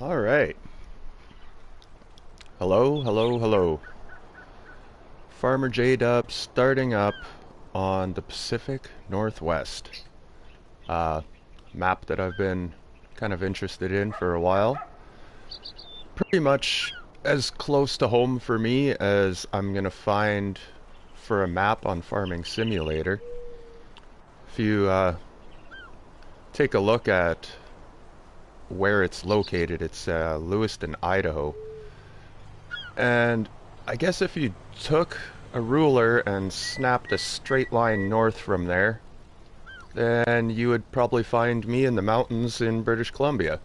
All right. Hello, hello, hello. Farmer J-Dub starting up on the Pacific Northwest. Uh, Map that I've been kind of interested in for a while. Pretty much as close to home for me as I'm going to find for a map on Farming Simulator. If you take a look at where it's located, it's Lewiston, Idaho. And I guess if you took a ruler and snapped a straight line north from there, then you would probably find me in the mountains in British Columbia.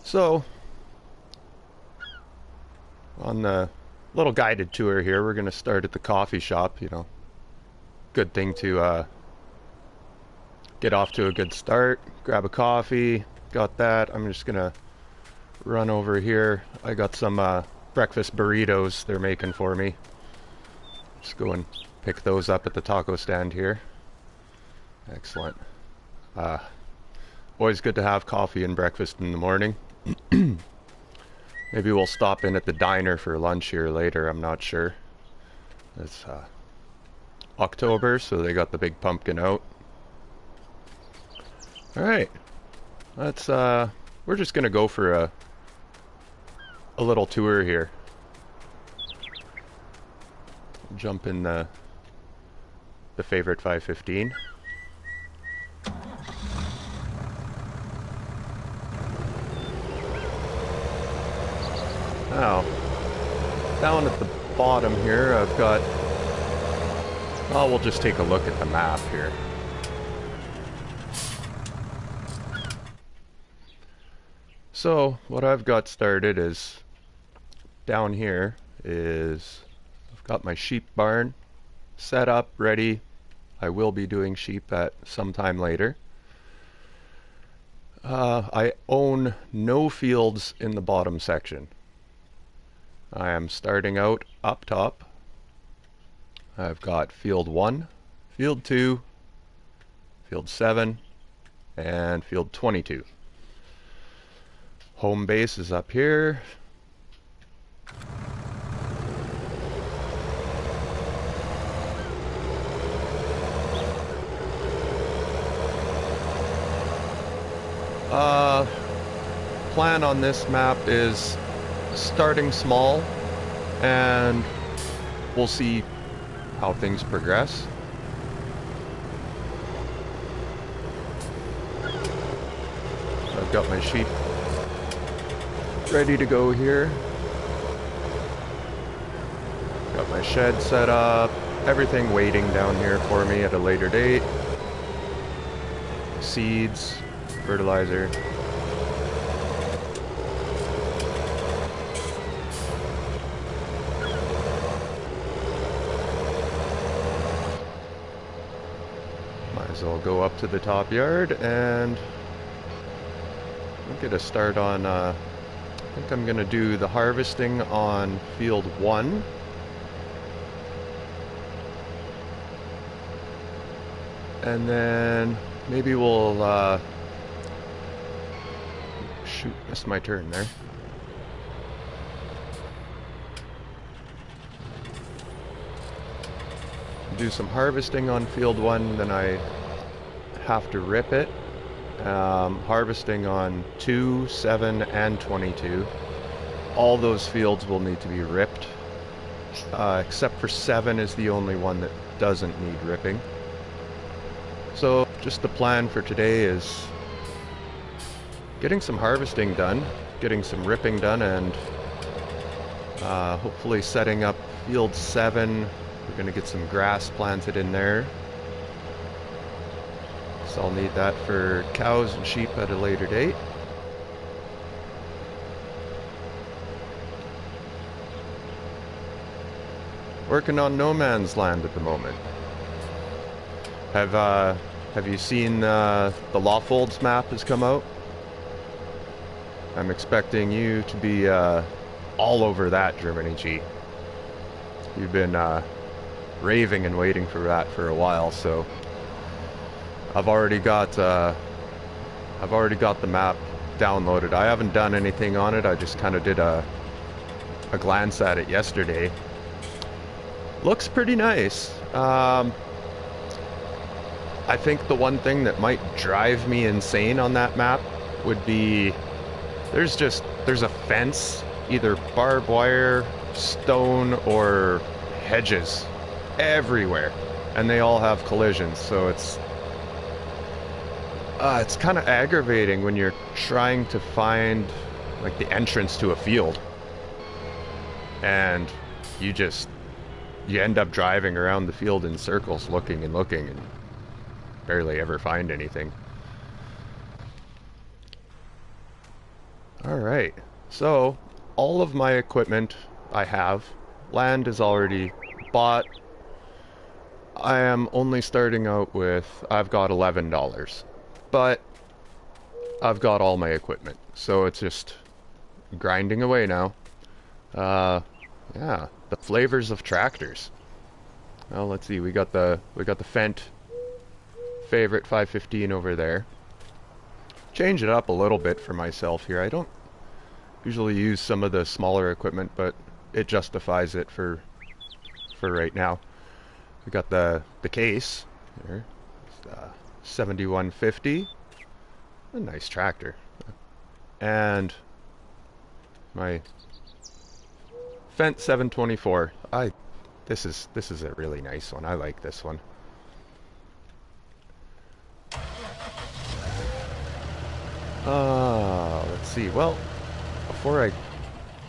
So, on the little guided tour here, we're going to start at the coffee shop, Good thing to get off to a good start, grab a coffee, got that. I'm just going to run over here. I got some breakfast burritos they're making for me. Just go and pick those up at the taco stand here. Excellent. Always good to have coffee and breakfast in the morning. Maybe we'll stop in at the diner for lunch here later, I'm not sure. It's October, so they got the big pumpkin out. Alright. Let's we're just gonna go for a little tour here. Jump in the favorite 515. Now, down at the bottom here, I've got... Oh, we'll just take a look at the map here. So, what I've got started is... Down here is... I've got my sheep barn set up, ready. I will be doing sheep at some time later. I own no fields in the bottom section. I am starting out up top. I've got field 1, field 2, field 7, and field 22. Home base is up here. Plan on this map is starting small, and we'll see how things progress. I've got my sheep ready to go here. Got my shed set up, everything waiting down here for me at a later date. Seeds, fertilizer. So I'll go up to the top yard and I'll get a start on, I think I'm going to do the harvesting on field 1. And then maybe we'll, shoot, missed my turn there. Do some harvesting on field 1, then I have to rip it. Harvesting on 2, 7, and 22. All those fields will need to be ripped, except for 7 is the only one that doesn't need ripping. So just the plan for today is getting some harvesting done, getting some ripping done, and hopefully setting up field 7. We're going to get some grass planted in there. So I'll need that for cows and sheep at a later date. Working on no man's land at the moment. Have you seen the Lawfolds map has come out? I'm expecting you to be all over that, Germany G. You've been raving and waiting for that for a while, so I've already got the map downloaded. I haven't done anything on it. I just kind of did a glance at it yesterday. Looks pretty nice. I think the one thing that might drive me insane on that map would be there's a fence, either barbed wire, stone, or hedges everywhere, and they all have collisions, so it's kind of aggravating when you're trying to find like the entrance to a field and you end up driving around the field in circles looking and looking and barely ever find anything. Alright, so all of my equipment I have. Land is already bought. I am only starting out with, I've got $11, but I've got all my equipment, so it's just grinding away now. Yeah, the flavors of tractors. Well, let's see, we got the Fendt favorite 515 over there. Change it up a little bit for myself here. I don't usually use some of the smaller equipment, but it justifies it for right now. We got the case here, 7150, a nice tractor, and my Fendt 724. This is a really nice one. I like this one. Let's see. Well, before I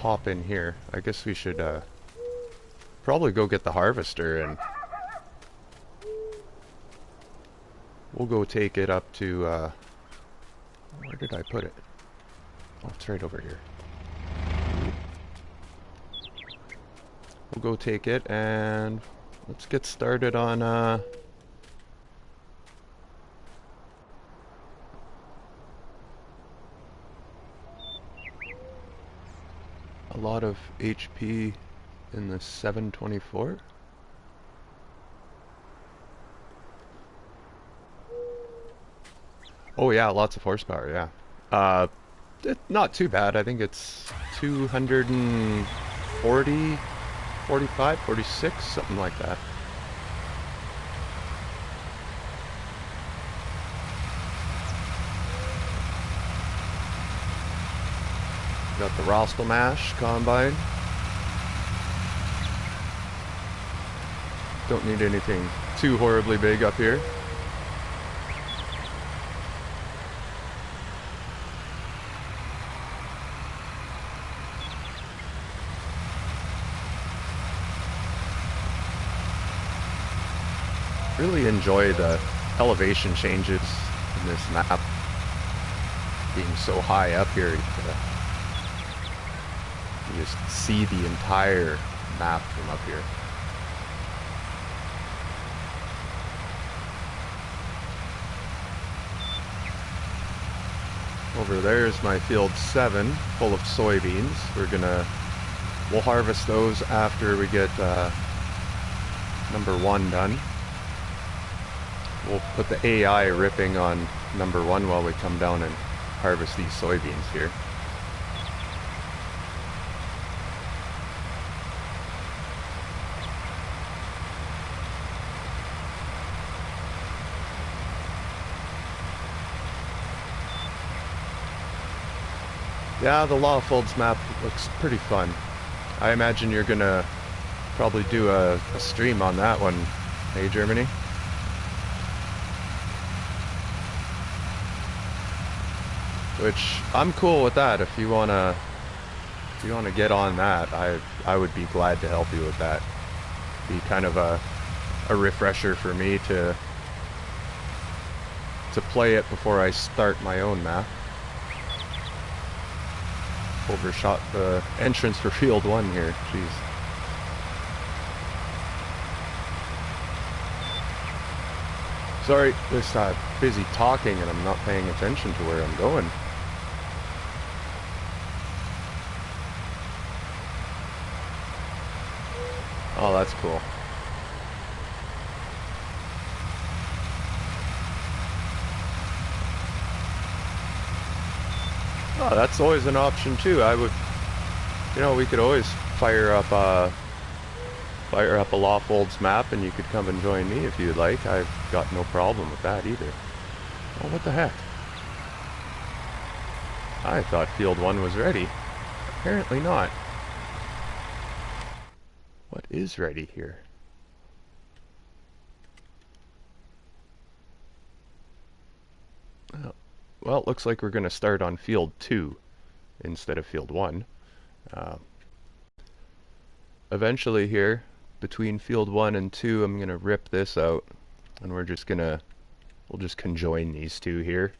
hop in here, I guess we should probably go get the harvester, and we'll go take it up to where did I put it? Oh, it's right over here. We'll go take it and let's get started on a lot of HP in the 724. Oh yeah, lots of horsepower, yeah. Not too bad. I think it's 240, 45, 46, something like that. Got the Rostelmash combine. Don't need anything too horribly big up here. Really enjoy the elevation changes in this map. Being so high up here, you just see the entire map from up here. Over there is my field 7 full of soybeans. We'll harvest those after we get number 1 done. We'll put the AI ripping on number 1 while we come down and harvest these soybeans here. Yeah, the Lawfolds map looks pretty fun. I imagine you're gonna probably do a stream on that one, hey Germany? Which I'm cool with that. If you wanna get on that, I would be glad to help you with that. Be kind of a refresher for me to play it before I start my own map. Overshot the entrance for field 1 here. Jeez. Sorry, just busy talking and I'm not paying attention to where I'm going. Oh, that's cool. Oh, that's always an option too. I would, we could always fire up a Lawfolds map, and you could come and join me if you'd like. I've got no problem with that either. Oh, what the heck? I thought Field 1 was ready. Apparently not. What is ready here? Oh, well, it looks like we're going to start on Field 2 instead of Field 1. Uh, Eventually here, between Field 1 and 2, I'm going to rip this out, and we'll just conjoin these two here.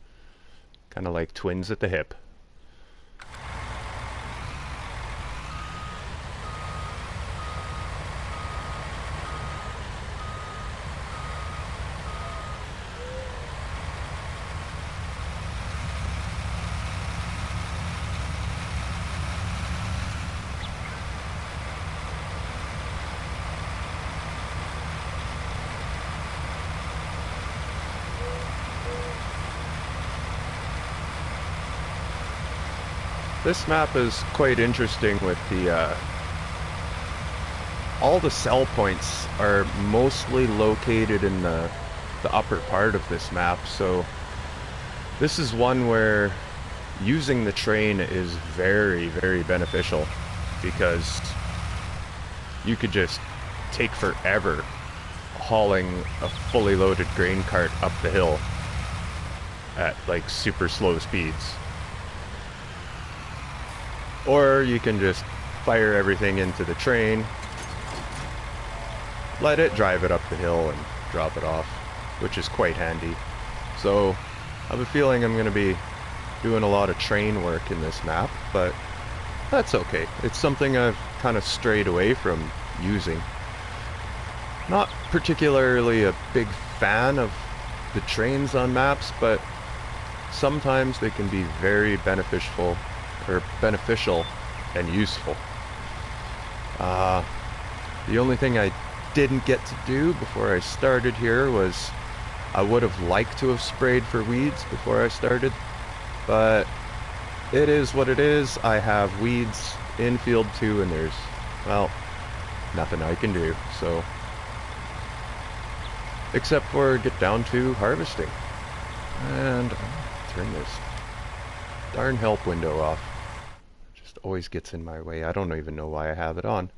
Kind of like twins at the hip. This map is quite interesting with all the sell points are mostly located in the upper part of this map, so this is one where using the train is very, very beneficial, because you could just take forever hauling a fully loaded grain cart up the hill at like super slow speeds. Or you can just fire everything into the train, let it drive it up the hill and drop it off, which is quite handy. So I have a feeling I'm going to be doing a lot of train work in this map, but that's okay. It's something I've kind of strayed away from using. Not particularly a big fan of the trains on maps, but sometimes they can be very beneficial and useful. The only thing I didn't get to do before I started here was I would have liked to have sprayed for weeds before I started, but it is what it is. I have weeds in Field 2 and there's, well, nothing I can do, so except for get down to harvesting. And I'll turn this darn help window off. Just always gets in my way. I don't even know why I have it on.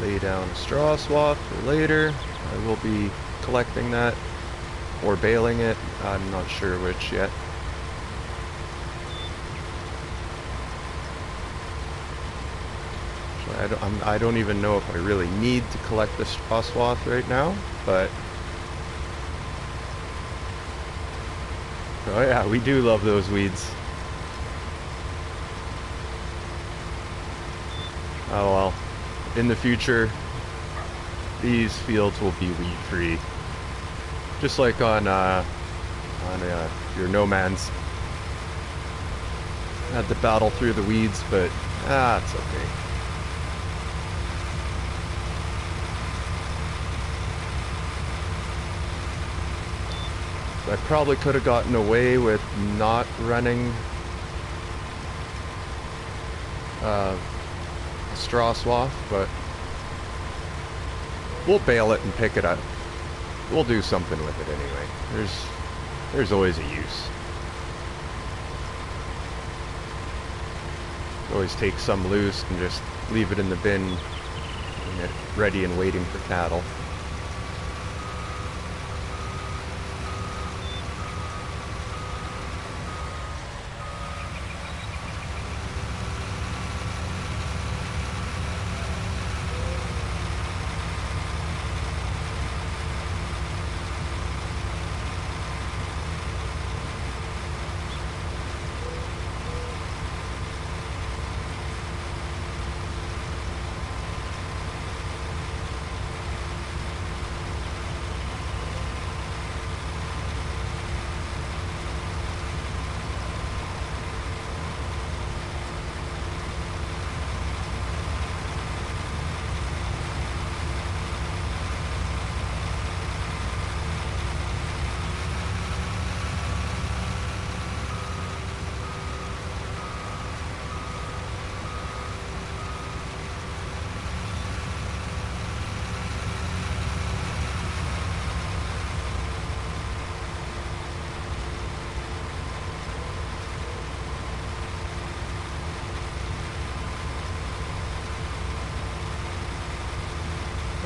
Lay down a straw swath for later. I will be collecting that or baling it. I'm not sure which yet. Actually, I don't even know if I really need to collect the straw swath right now, but oh yeah, we do love those weeds. Oh well. In the future, these fields will be weed free. Just like on your No Man's. Had to battle through the weeds, but it's okay. So I probably could have gotten away with not running a straw swath, but we'll bale it and pick it up. We'll do something with it anyway. There's always a use. Always take some loose and just leave it in the bin and get ready and waiting for cattle.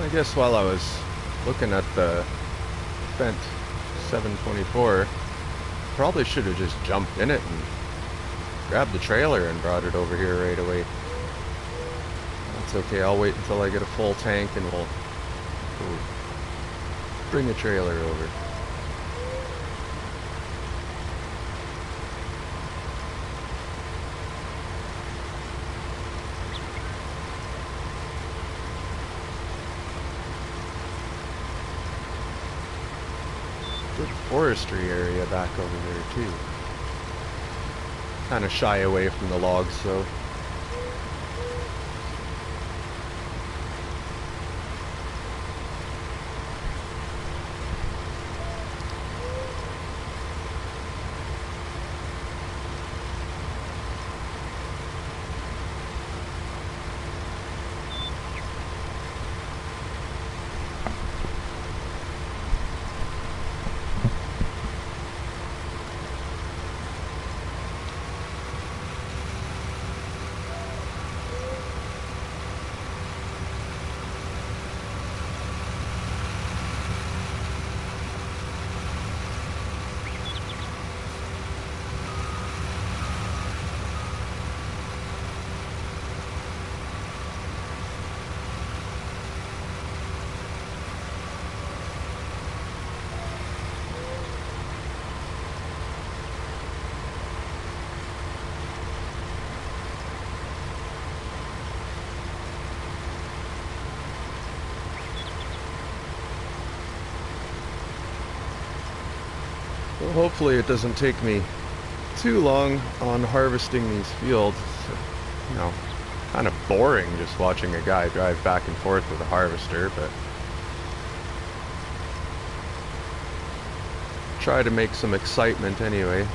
I guess while I was looking at the Fent 724, probably should have just jumped in it and grabbed the trailer and brought it over here right away. That's okay, I'll wait until I get a full tank and we'll bring the trailer over. Good forestry area back over there too. Kind of shy away from the logs, so well, hopefully it doesn't take me too long on harvesting these fields. You know, kind of boring just watching a guy drive back and forth with a harvester, but try to make some excitement anyway.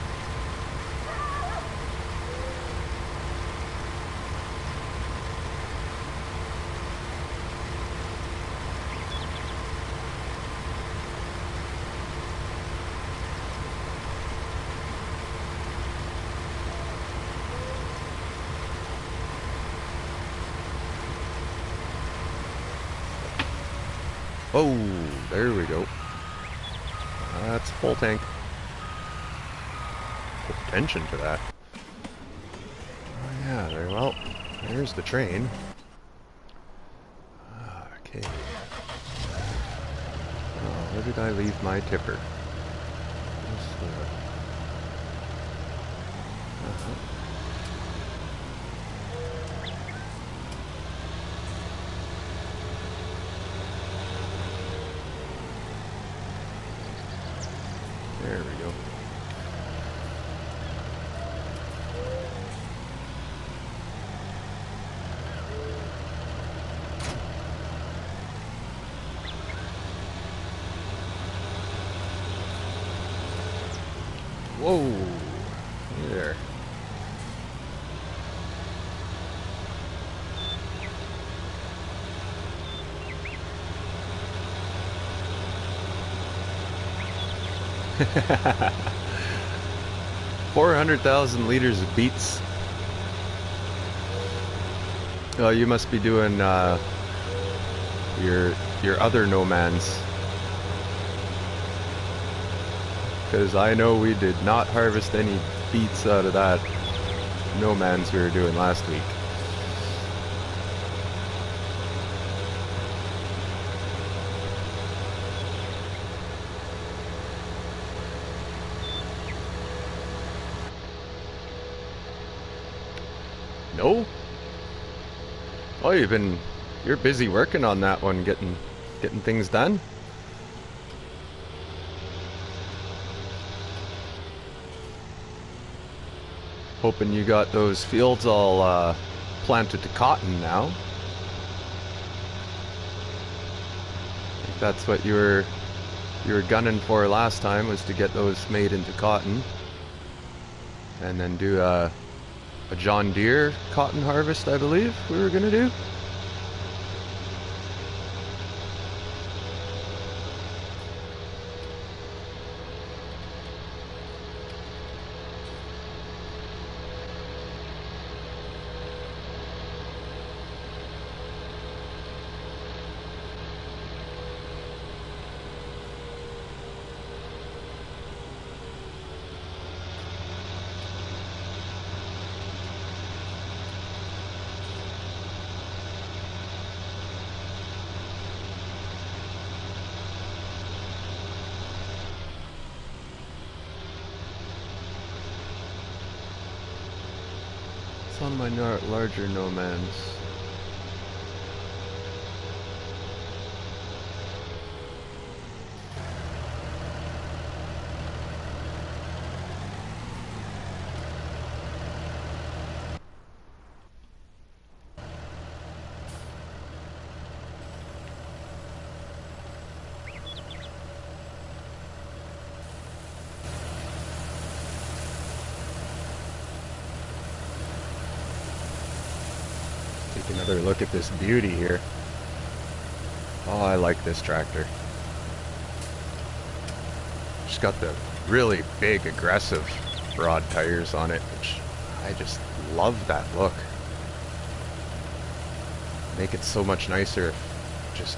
Oh, there we go. That's full tank. Put attention to that. Oh yeah, very well. There's the train. Okay. Oh, where did I leave my tipper? There we go. Whoa! There. $400,000 liters of beets. Oh, you must be doing your other no mans, because I know we did not harvest any beets out of that no mans we were doing last week. No? Oh, you're busy working on that one, getting things done? Hoping you got those fields all planted to cotton now. I think that's what you were gunning for last time, was to get those made into cotton. And then do a John Deere cotton harvest, I believe we were gonna do. my larger nomans. Take another look at this beauty here. Oh, I like this tractor. Just got the really big, aggressive broad tires on it, which I just love that look. Make it so much nicer. Just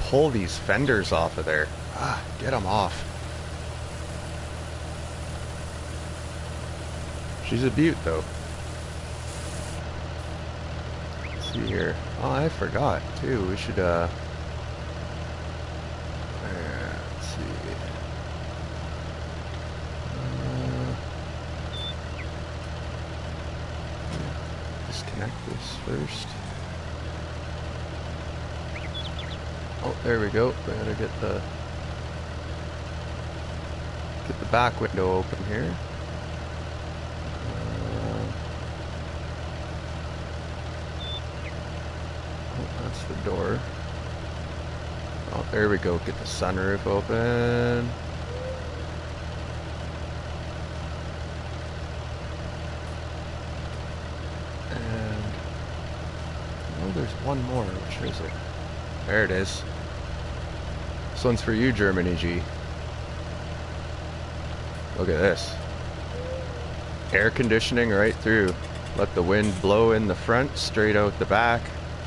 pull these fenders off of there. Ah, get them off. She's a beaut, though. Let's see here. Oh, I forgot, too. We should, let's see. Disconnect this first. Oh, there we go. We gotta get the back window open here. Oh, that's the door. Oh, there we go. Get the sunroof open. And oh, there's one more. Which is it? There it is. This one's for you, Germany G. Look at this. Air conditioning right through. Let the wind blow in the front, straight out the back.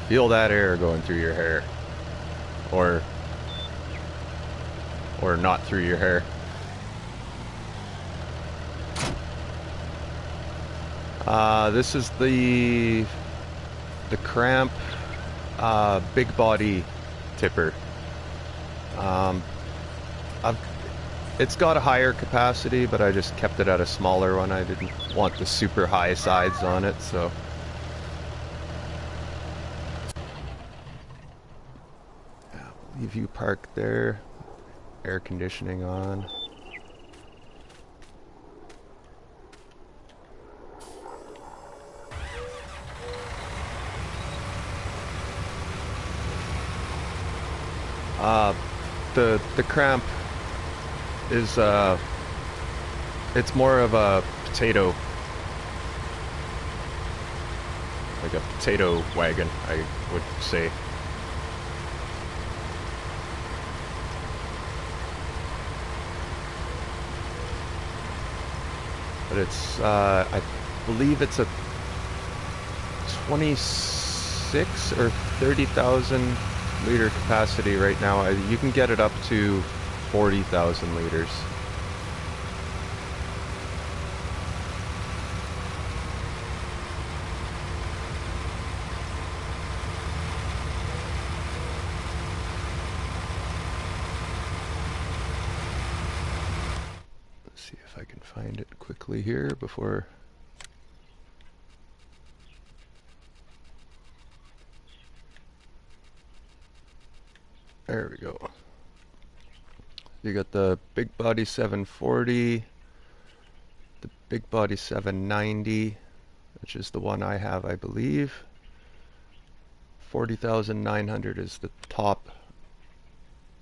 Feel that air going through your hair. Or not through your hair. This is the Cramp big body tipper. It's got a higher capacity, but I just kept it at a smaller one. I didn't want the super high sides on it, so. Yeah, leave you parked there. Air conditioning on. The Cramp is it's more of a potato, like a potato wagon, I would say. But it's I believe it's a 26 or 30,000 liter capacity right now. You can get it up to 40,000 liters. Let's see if I can find it quickly here before. There we go. You got the big body 740, the big body 790, which is the one I have, I believe. 40,900 is the top,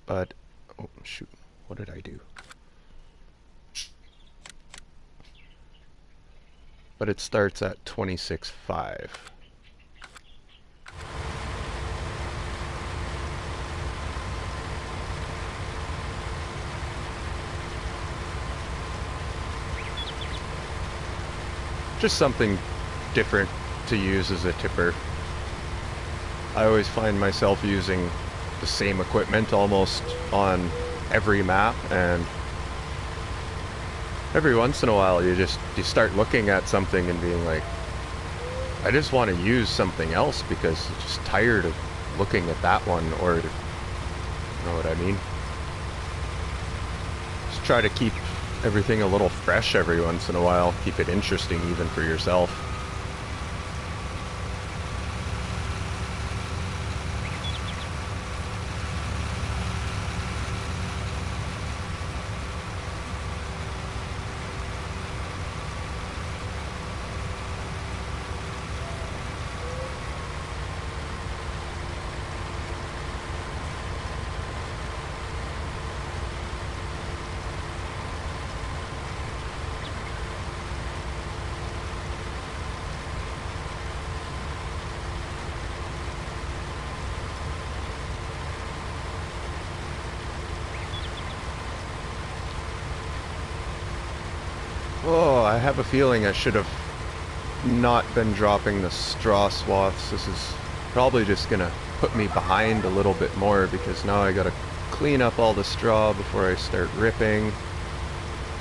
but oh shoot, what did I do? But it starts at 26.5. Just something different to use as a tipper. I always find myself using the same equipment almost on every map, and every once in a while you start looking at something and being like, I just want to use something else because I'm just tired of looking at that one, or you know what I mean? Just try to keep everything a little fresh every once in a while. Keep it interesting even for yourself. know, I have a feeling I should have not been dropping the straw swaths. This is probably just gonna put me behind a little bit more because now I gotta clean up all the straw before I start ripping.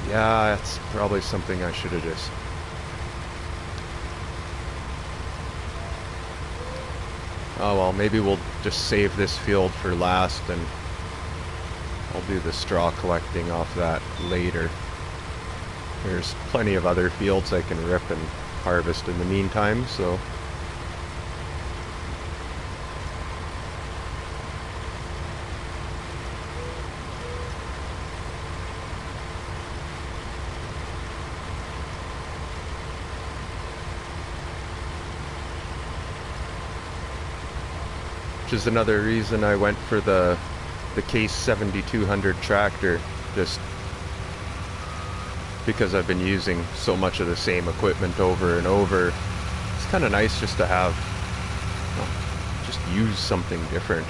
Yeah, that's probably something I should have just... Oh well, maybe we'll just save this field for last and I'll do the straw collecting off that later. There's plenty of other fields I can rip and harvest in the meantime, so... Which is another reason I went for the Case 7200 tractor, just because I've been using so much of the same equipment over and over. It's kind of nice just to have, well, just use something different.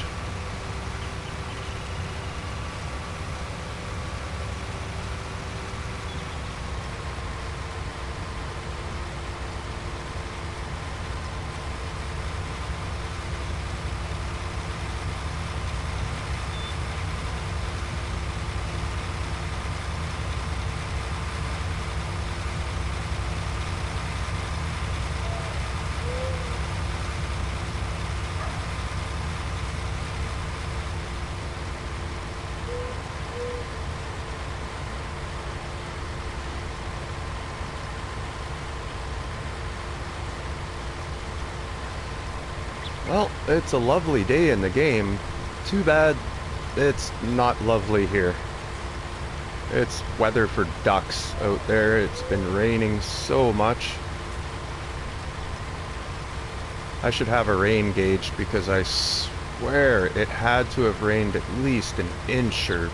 Well, it's a lovely day in the game. Too bad it's not lovely here. It's weather for ducks out there. It's been raining so much. I should have a rain gauge because I swear it had to have rained at least an inch or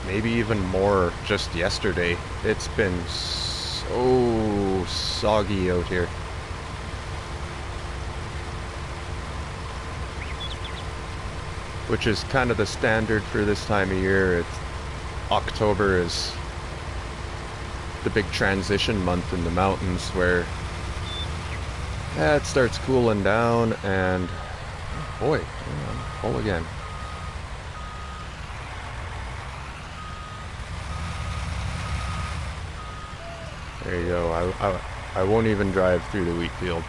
maybe even more just yesterday. It's been so soggy out here. Which is kind of the standard for this time of year. October is the big transition month in the mountains where it starts cooling down and oh boy, I'm full again. There you go. I won't even drive through the wheat field.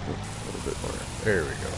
A little bit more. There we go.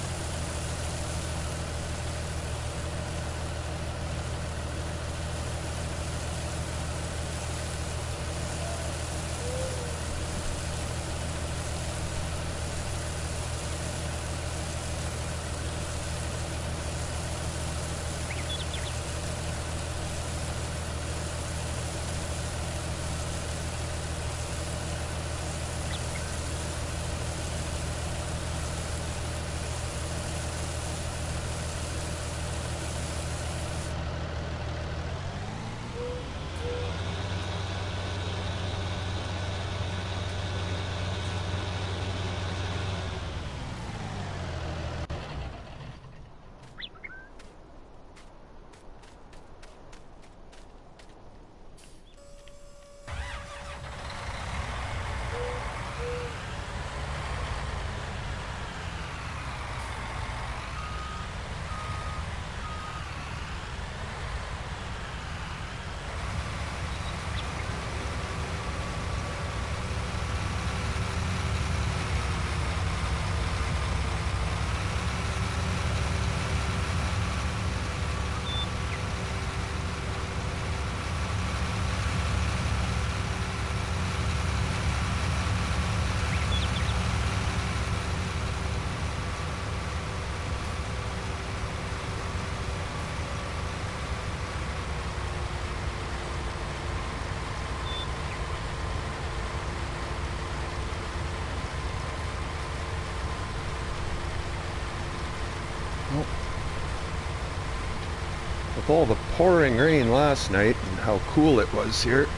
With all the pouring rain last night and how cool it was here,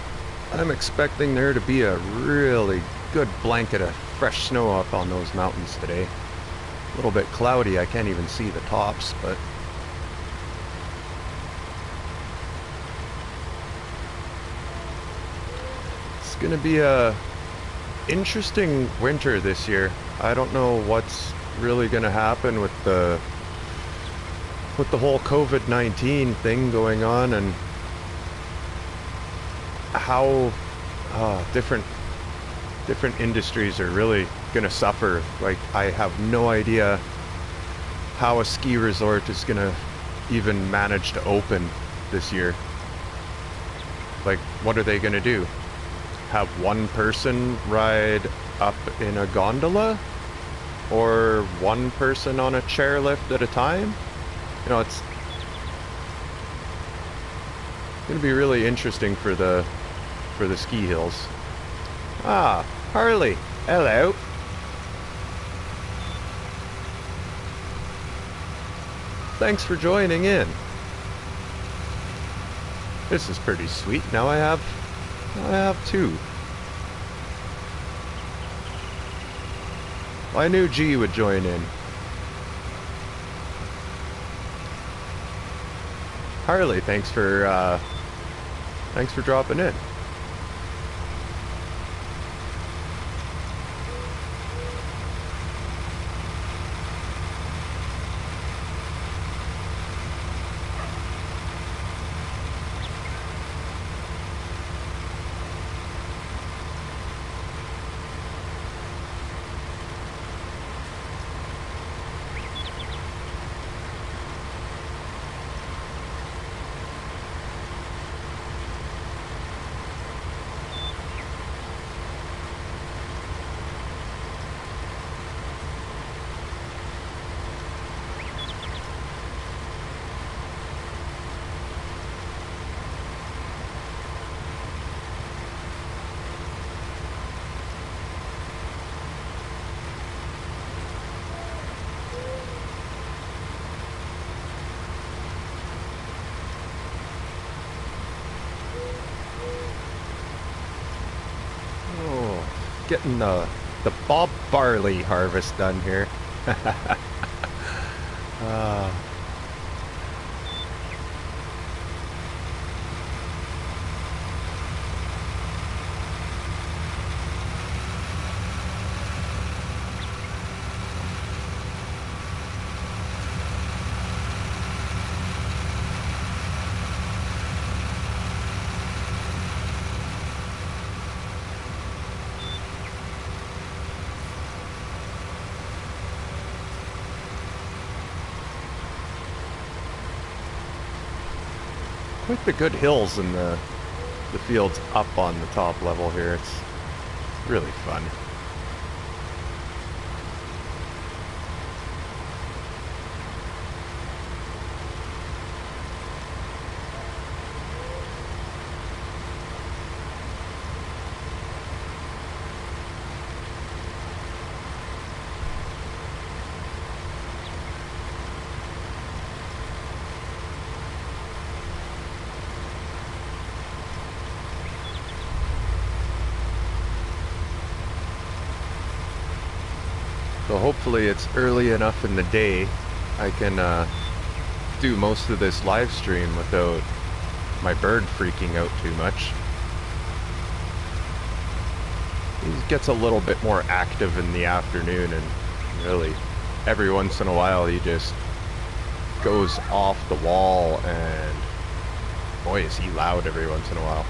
I'm expecting there to be a really good blanket of fresh snow up on those mountains today. A little bit cloudy, I can't even see the tops, but it's gonna be a interesting winter this year. I don't know what's really gonna happen with the whole COVID-19 thing going on, and how different industries are really gonna suffer. Like, I have no idea how a ski resort is gonna even manage to open this year. Like, what are they gonna do? Have one person ride up in a gondola? Or one person on a chairlift at a time? You know, it's gonna be really interesting for the ski hills. Ah, Harley, hello. Thanks for joining in. This is pretty sweet. Now I have two. I knew G would join in. Harley, thanks for dropping in. Getting the Bob barley harvest done here. uh, quite the good hills in the fields up on the top level here. It's really fun. So hopefully it's early enough in the day I can do most of this live stream without my bird freaking out too much. He gets a little bit more active in the afternoon, and really every once in a while he just goes off the wall, and boy is he loud every once in a while.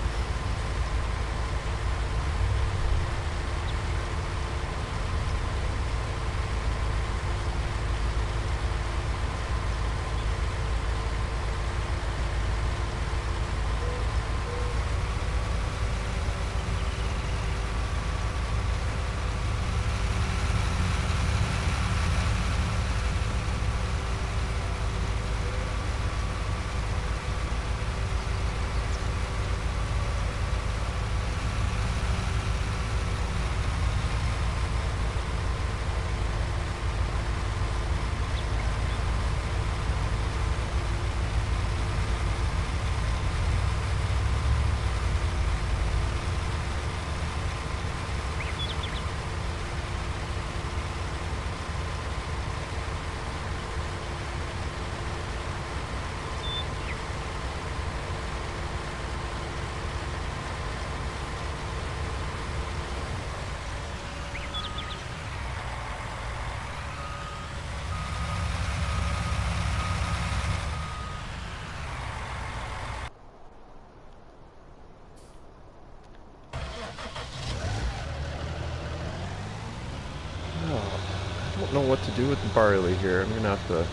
know what to do with the barley here. I'm gonna have to...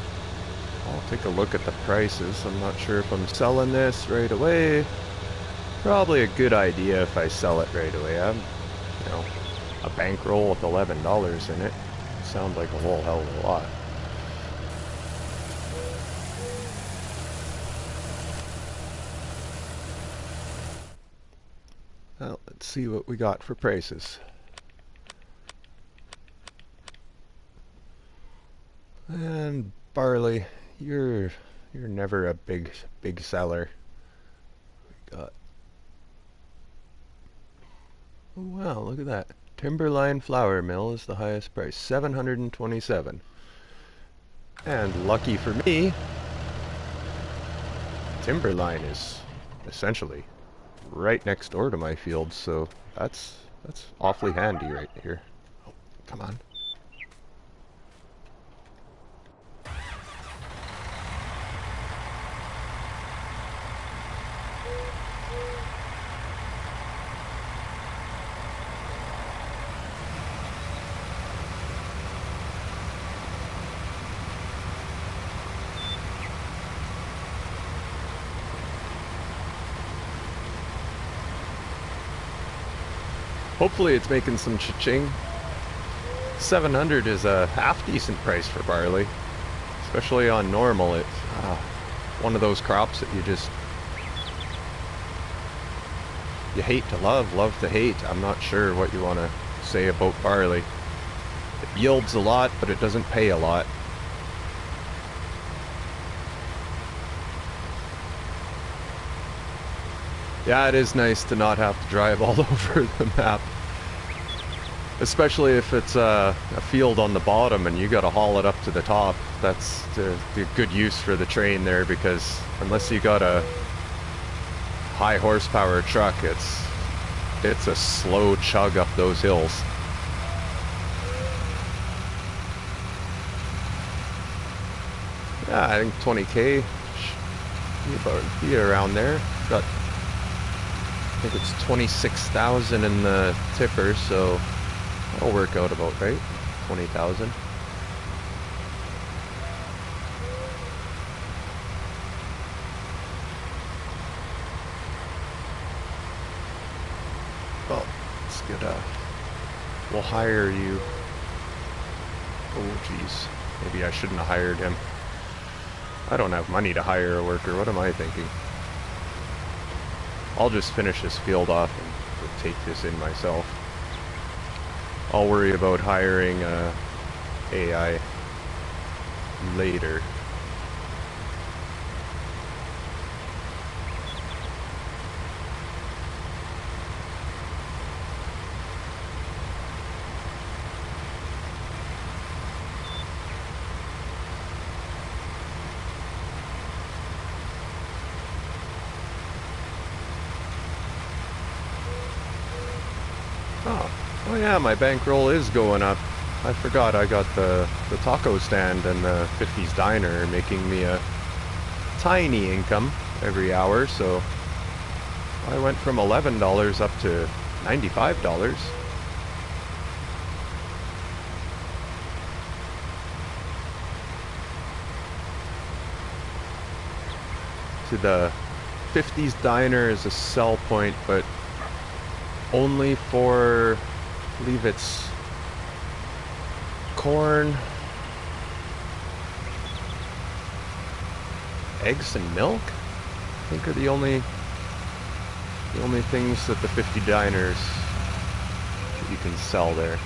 I'll take a look at the prices. I'm not sure if I'm selling this right away. Probably a good idea if I sell it right away. I'm, you know, a bankroll with $11 in it. Sounds like a whole hell of a lot. Well, let's see what we got for prices. And barley, you're never a big seller. We got... Oh, wow, look at that. Timberline Flour Mill is the highest price, $727. And lucky for me, Timberline is essentially right next door to my field, so that's awfully handy right here. Oh, come on. Hopefully it's making some cha-ching. 700 is a half decent price for barley, especially on normal. It's one of those crops that you hate to love, love to hate. I'm not sure what you want to say about barley. It yields a lot, but it doesn't pay a lot. Yeah, it is nice to not have to drive all over the map. Especially if it's a field on the bottom and you gotta haul it up to the top. That's the good use for the train there, because unless you got a high horsepower truck, it's a slow chug up those hills. Yeah, I think 20k should be around there. Got, I think it's 26,000 in the tipper, so that'll work out about right. 20,000. Well, let's get we'll hire you. Oh, geez. Maybe I shouldn't have hired him. I don't have money to hire a worker. What am I thinking? I'll just finish this field off and take this in myself. I'll worry about hiring AI later. Oh yeah, my bankroll is going up. I forgot I got the taco stand and the 50s diner making me a tiny income every hour, so I went from $11 up to $95. To the 50s diner is a sell point, but only for, I believe it's corn, eggs, and milk, I think are the only things that the 50 diners that you can sell there.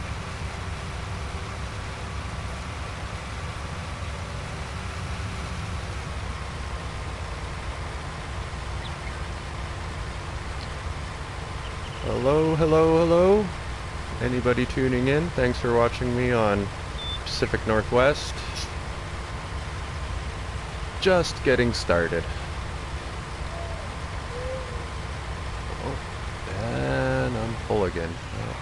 Hello, hello, hello. Anybody tuning in? Thanks for watching me on Pacific Northwest. Just getting started. Oh, and I'm full again. Oh.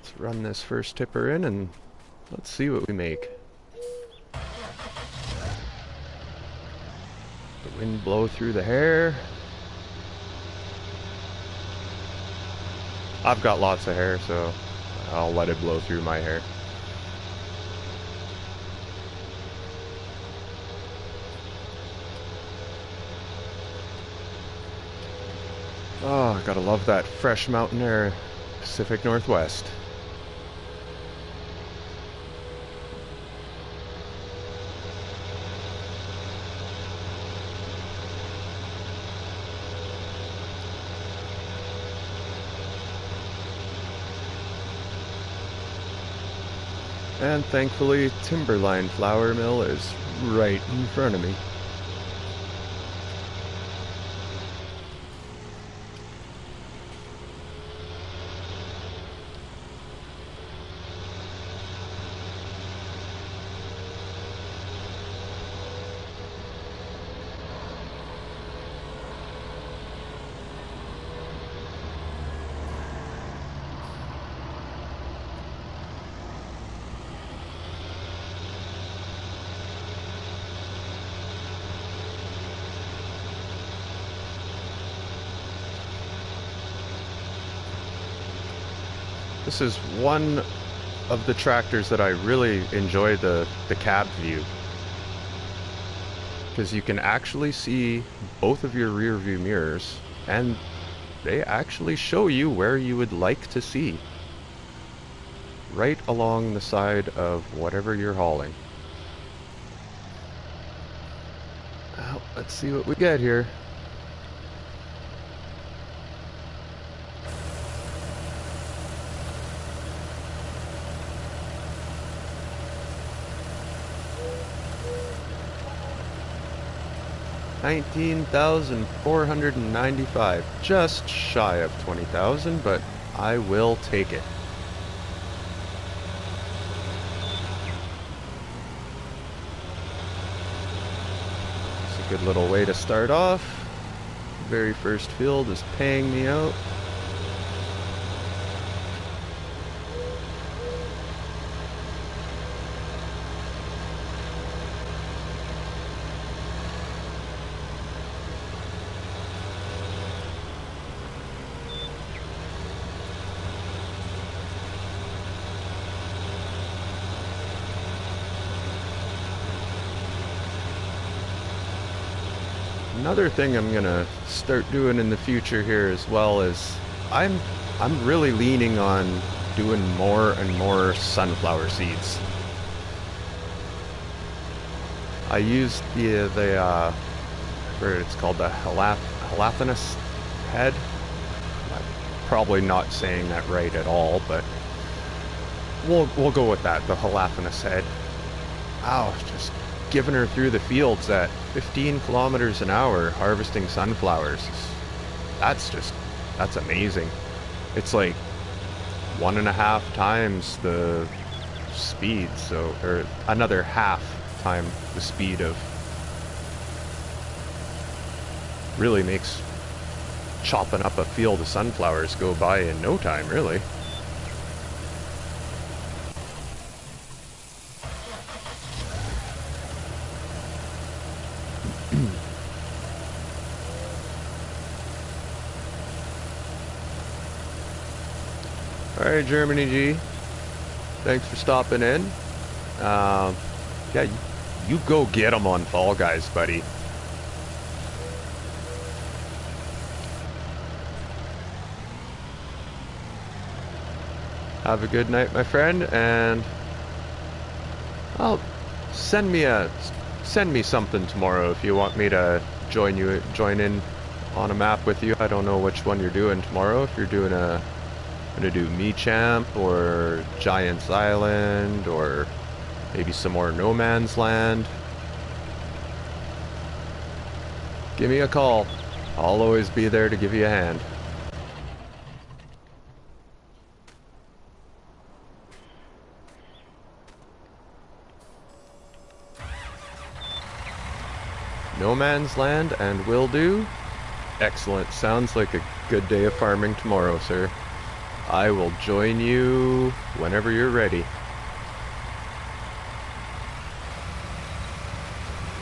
Let's run this first tipper in and let's see what we make. Wind blow through the hair. I've got lots of hair, so I'll let it blow through my hair. Oh, gotta love that fresh mountain air, Pacific Northwest. And thankfully, Timberline Flour Mill is right in front of me. This is one of the tractors that I really enjoy the cab view, because you can actually see both of your rear view mirrors and they actually show you where you would like to see, right along the side of whatever you're hauling. Well, let's see what we get here. $19,495, just shy of 20,000, but I will take it. It's a good little way to start off. Very first field is paying me out. Another thing I'm gonna start doing in the future here as well is I'm really leaning on doing more and more sunflower seeds. I used or it's called the Halathanus head. I'm probably not saying that right at all, but we'll go with that. The Halathanus head. Wow, just giving her through the fields at 15 kilometers an hour harvesting sunflowers. That's amazing. It's like 1.5 times the speed, so, or another half time the speed of, really makes chopping up a field of sunflowers go by in no time, really. Alright, Germany G, thanks for stopping in. Yeah, you go get them on Fall Guys, buddy. Have a good night, my friend, and I'll send me something tomorrow if you want me to join in on a map with you. I don't know which one you're doing tomorrow. If you're doing gonna do Me Champ or Giant's Island or maybe some more No Man's Land, give me a call. I'll always be there to give you a hand. No Man's Land and will do. Excellent. Sounds like a good day of farming tomorrow, sir. I will join you whenever you're ready.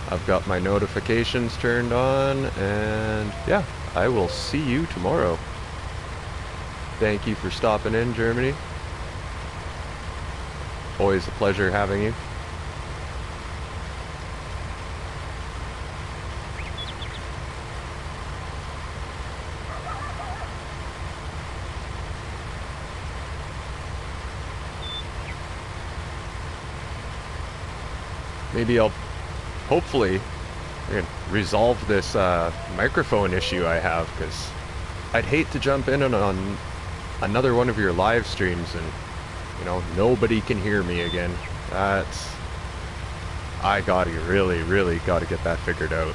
I've got my notifications turned on, and yeah, I will see you tomorrow. Thank you for stopping in, Germany. Always a pleasure having you. Maybe I'll, hopefully, resolve this microphone issue I have, because I'd hate to jump in on another one of your live streams and, you know, nobody can hear me again. That's... I really gotta get that figured out.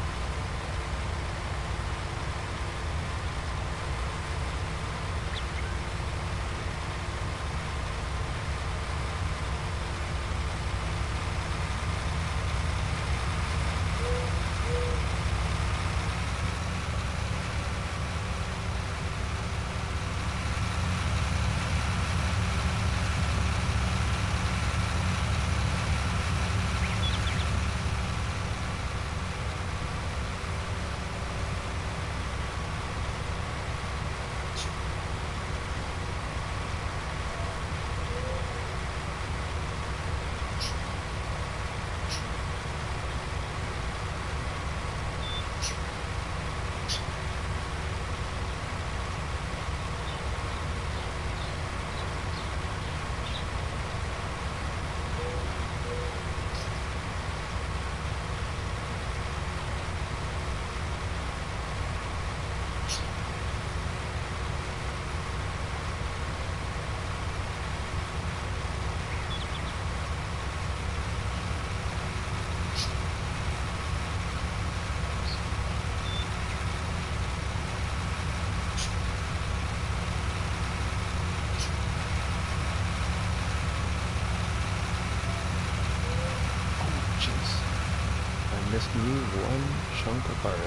Missed me one chunk of barley.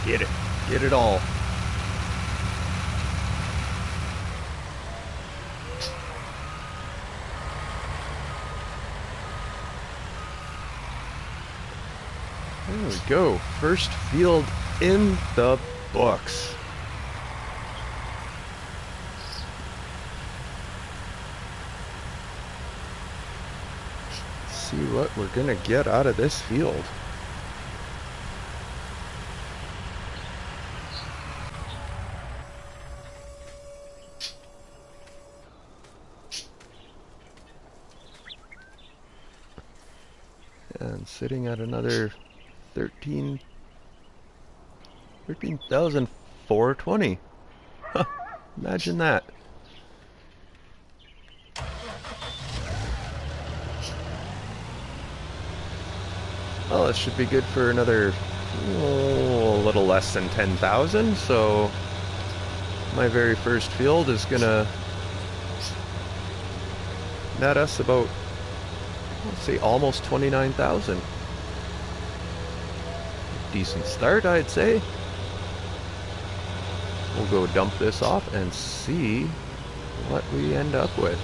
Get it. Get it all. There we go. First field in the books. See what we're gonna get out of this field. And sitting at another 13,420. Huh, imagine that. Well, it should be good for another, a little less than 10,000, so my very first field is gonna net us about, let's say, almost 29,000. Decent start, I'd say. We'll go dump this off and see what we end up with.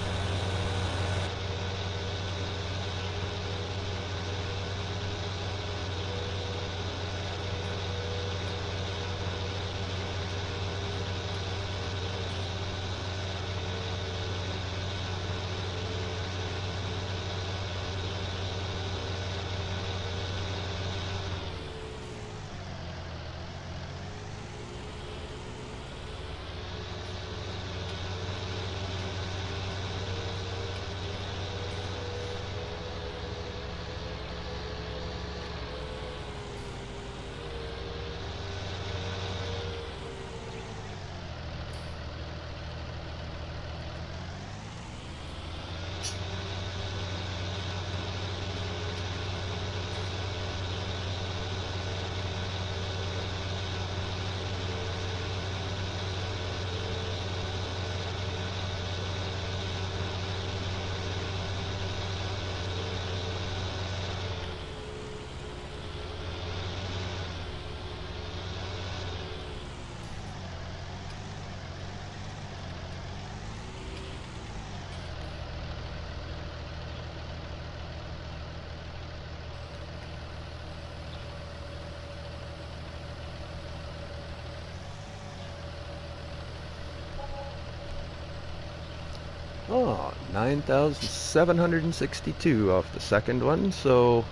Oh, 9,762 off the second one, so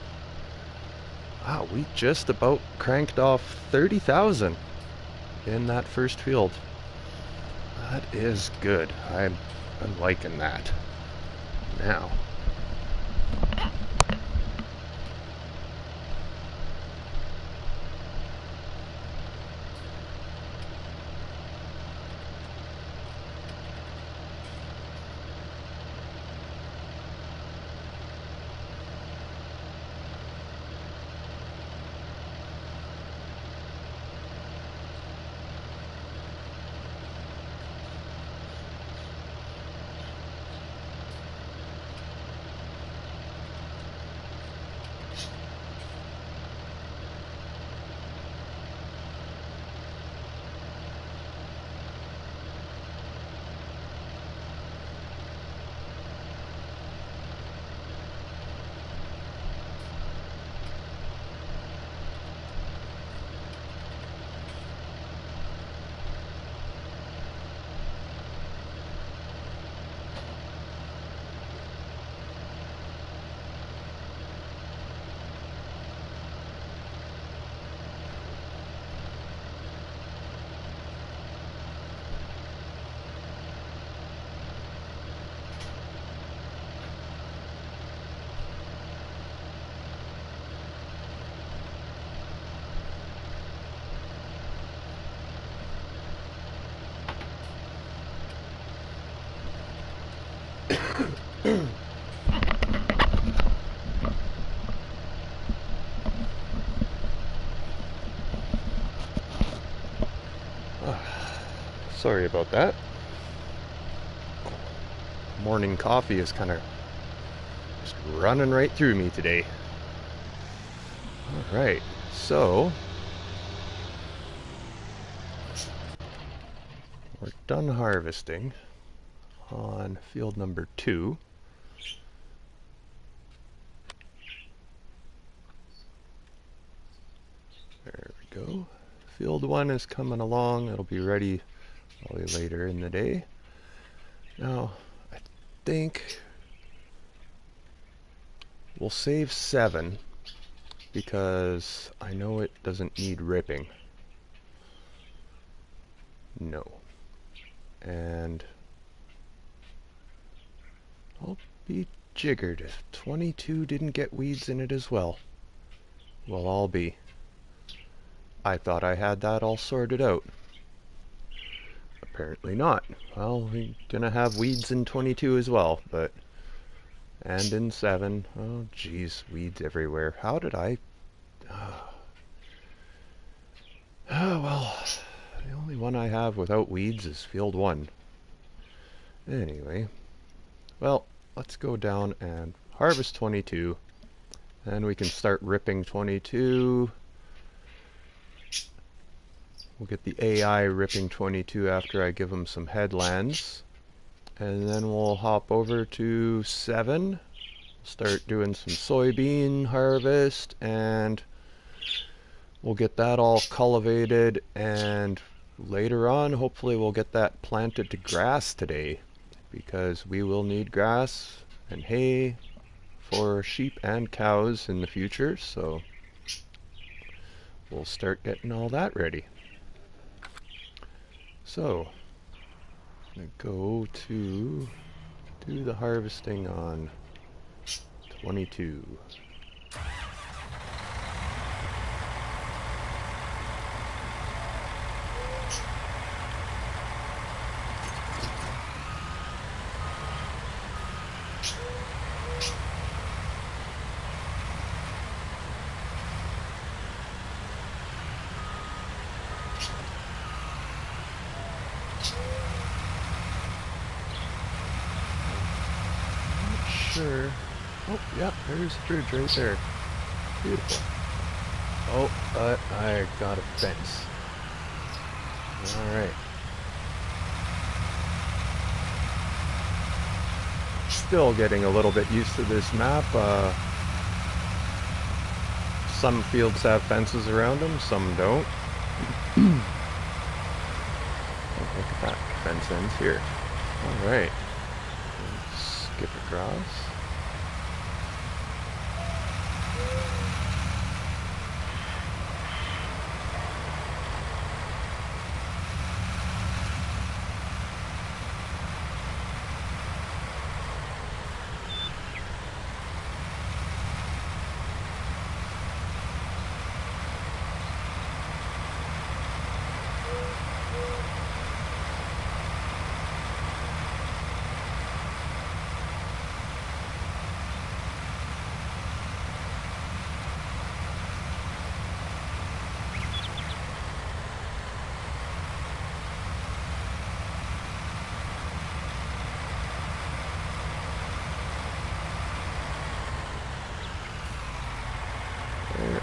wow, we just about cranked off 30,000 in that first field. That is good. I'm liking that. Now, sorry about that. Morning coffee is kind of just running right through me today. All right, so we're done harvesting on field number 2. There we go. Field 1 is coming along. It'll be ready probably later in the day. Now, I think we'll save 7 because I know it doesn't need ripping. No. And I'll be jiggered if 22 didn't get weeds in it as well. Well, I'll be. I thought I had that all sorted out. Apparently not. Well, we're gonna have weeds in 22 as well, but... and in 7. Oh, geez, weeds everywhere. How did I... oh, well, the only one I have without weeds is field 1. Anyway, well, let's go down and harvest 22, and we can start ripping 22. We'll get the AI ripping 22 after I give them some headlands. And then we'll hop over to 7. Start doing some soybean harvest, and we'll get that all cultivated, and later on hopefully we'll get that planted to grass today, because we will need grass and hay for sheep and cows in the future, so we'll start getting all that ready. So, I'm going to go to do the harvesting on 22. Sure. Oh, yeah, there's a bridge right there. Beautiful. Oh, but I got a fence. Alright. Still getting a little bit used to this map. Some fields have fences around them, some don't. Oh, look at that. Fence ends here. Alright. skip across.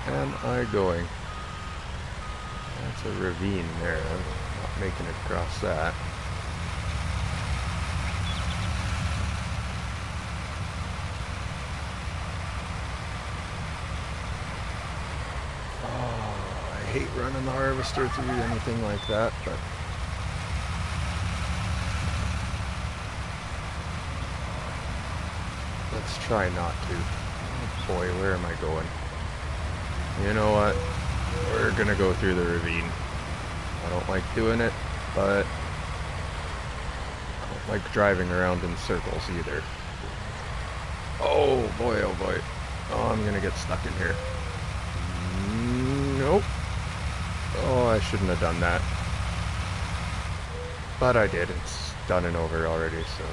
Where am I going? That's a ravine there. I'm not making it across that. Oh, I hate running the harvester through anything like that, but let's try not to. Oh boy, where am I going? You know what? We're gonna go through the ravine. I don't like doing it, but I don't like driving around in circles either. Oh boy, oh boy. Oh, I'm gonna get stuck in here. Nope. Oh, I shouldn't have done that. But I did. It's done and over already, so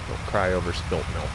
don't cry over spilt milk.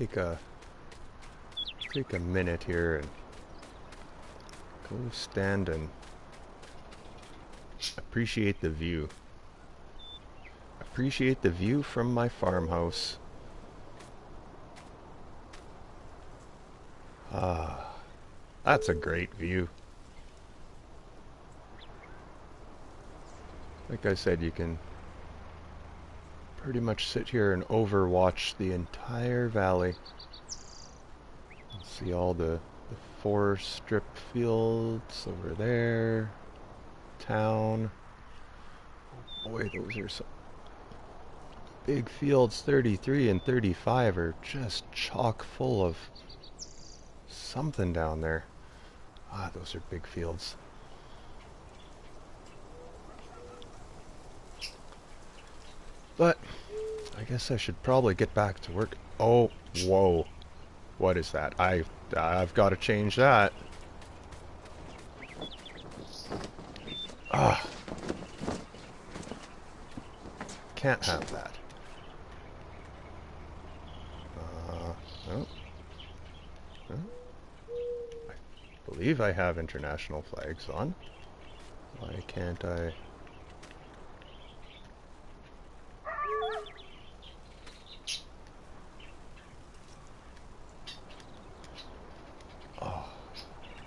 Let's take a minute here and go stand and appreciate the view. Appreciate the view from my farmhouse. Ah, that's a great view. Like I said, you can pretty much sit here and overwatch the entire valley. See all the forest strip fields over there. Town. Oh boy, those are some big fields. 33 and 35 are just chock full of something down there. Ah, those are big fields. But I guess I should probably get back to work. Oh, whoa. What is that? I've got to change that. Ah. Can't have that. No. No. I believe I have international flags on. Why can't I? Oh,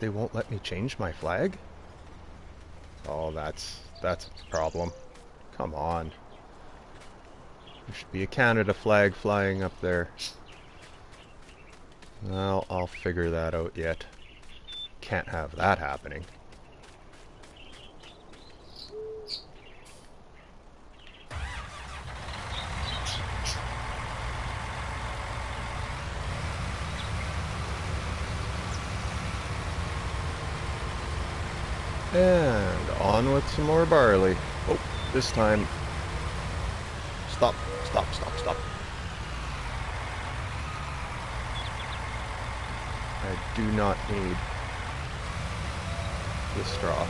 they won't let me change my flag? Oh, that's a problem. Come on. There should be a Canada flag flying up there. Well, I'll figure that out yet. can't have that happening. And on with some more barley. Oh, this time. Stop, stop, stop, stop. I do not need the straw.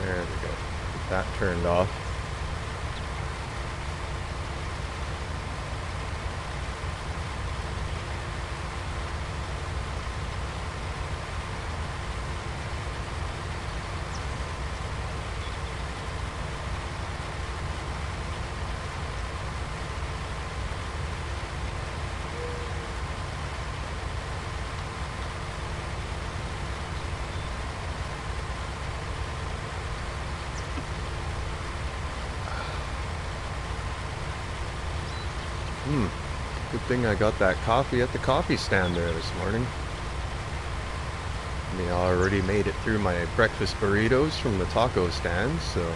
There we go. Get that turned off. Good thing I got that coffee at the coffee stand there this morning. And I already made it through my breakfast burritos from the taco stand, so...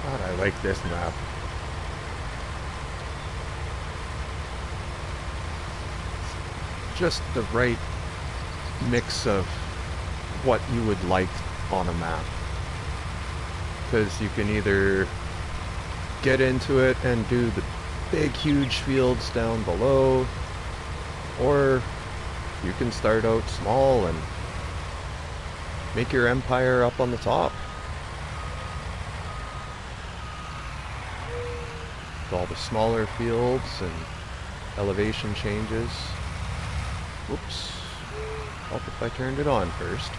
God, I like this map. Just the right mix of what you would like on a map. Because you can either get into it and do the big huge fields down below, or you can start out small and make your empire up on the top. With all the smaller fields and elevation changes. Whoops. Help if I turned it on first.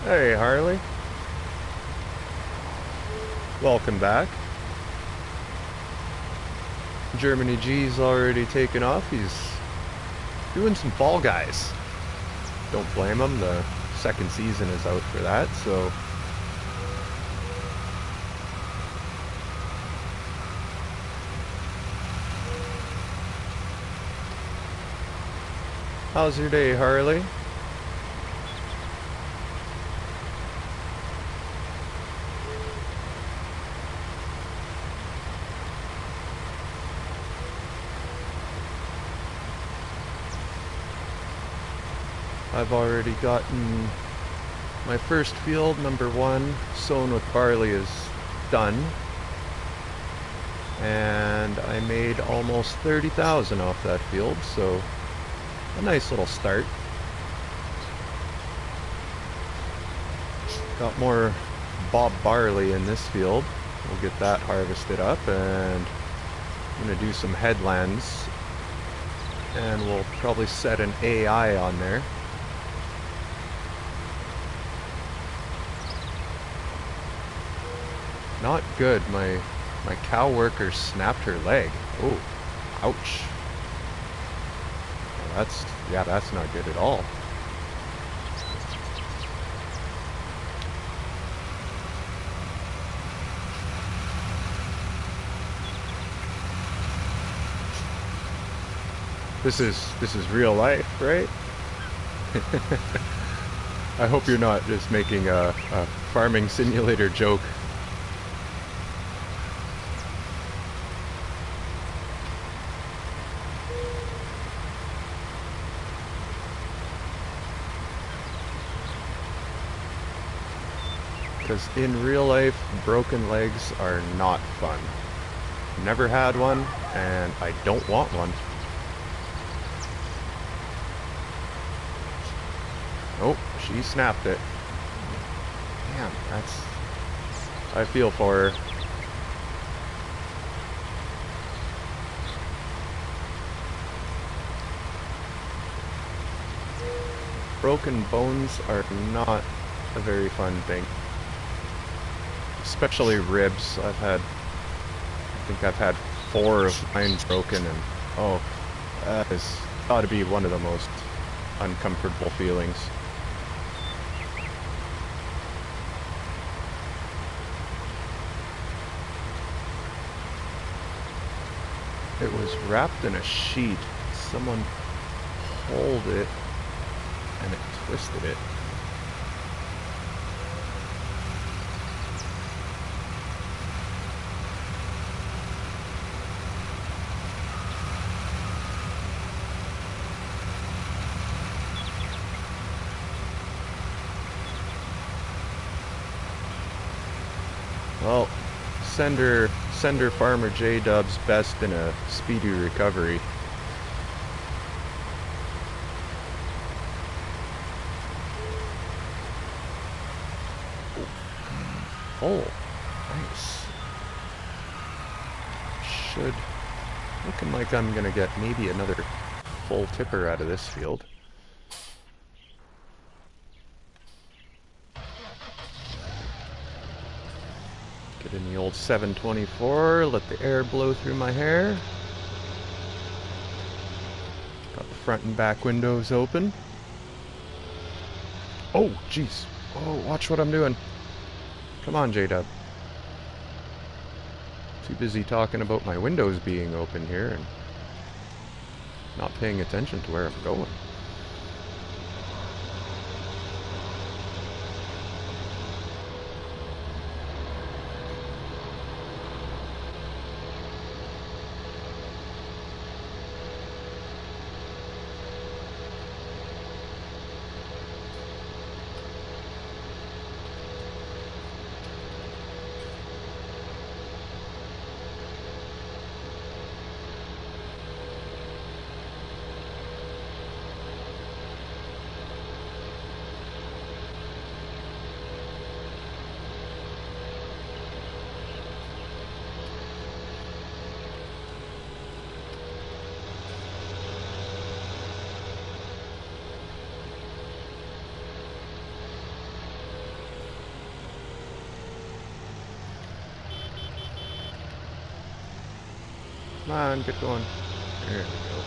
Hey, Harley. Welcome back. Germany G's already taken off. He's doing some Fall Guys. Don't blame him. The second season is out for that, so... How's your day, Harley? I've already gotten my first field, number 1, sown with barley, is done. and I made almost 30,000 off that field, so a nice little start. Got more bob barley in this field. We'll get that harvested up, and I'm going to do some headlands, and we'll probably set an AI on there. Not good. My cow worker snapped her leg. Oh, ouch. Well, that's not good at all. This is real life, right? I hope you're not just making a farming simulator joke. Because in real life, broken legs are not fun. Never had one, and I don't want one. Oh, she snapped it. Damn, I feel for her. Broken bones are not a very fun thing. Especially ribs. I think I've had 4 of mine broken, and oh, that has got to be one of the most uncomfortable feelings. It was wrapped in a sheet. Someone pulled it and it twisted it. Well, send her Farmer J-Dub's best in a speedy recovery. Oh, nice. Looking like I'm gonna get maybe another full tipper out of this field. Get in the old 724, let the air blow through my hair. Got the front and back windows open. Oh, jeez. Oh, watch what I'm doing. Come on, J-Dub. Too busy talking about my windows being open here and not paying attention to where I'm going. Come on, get going. There we go.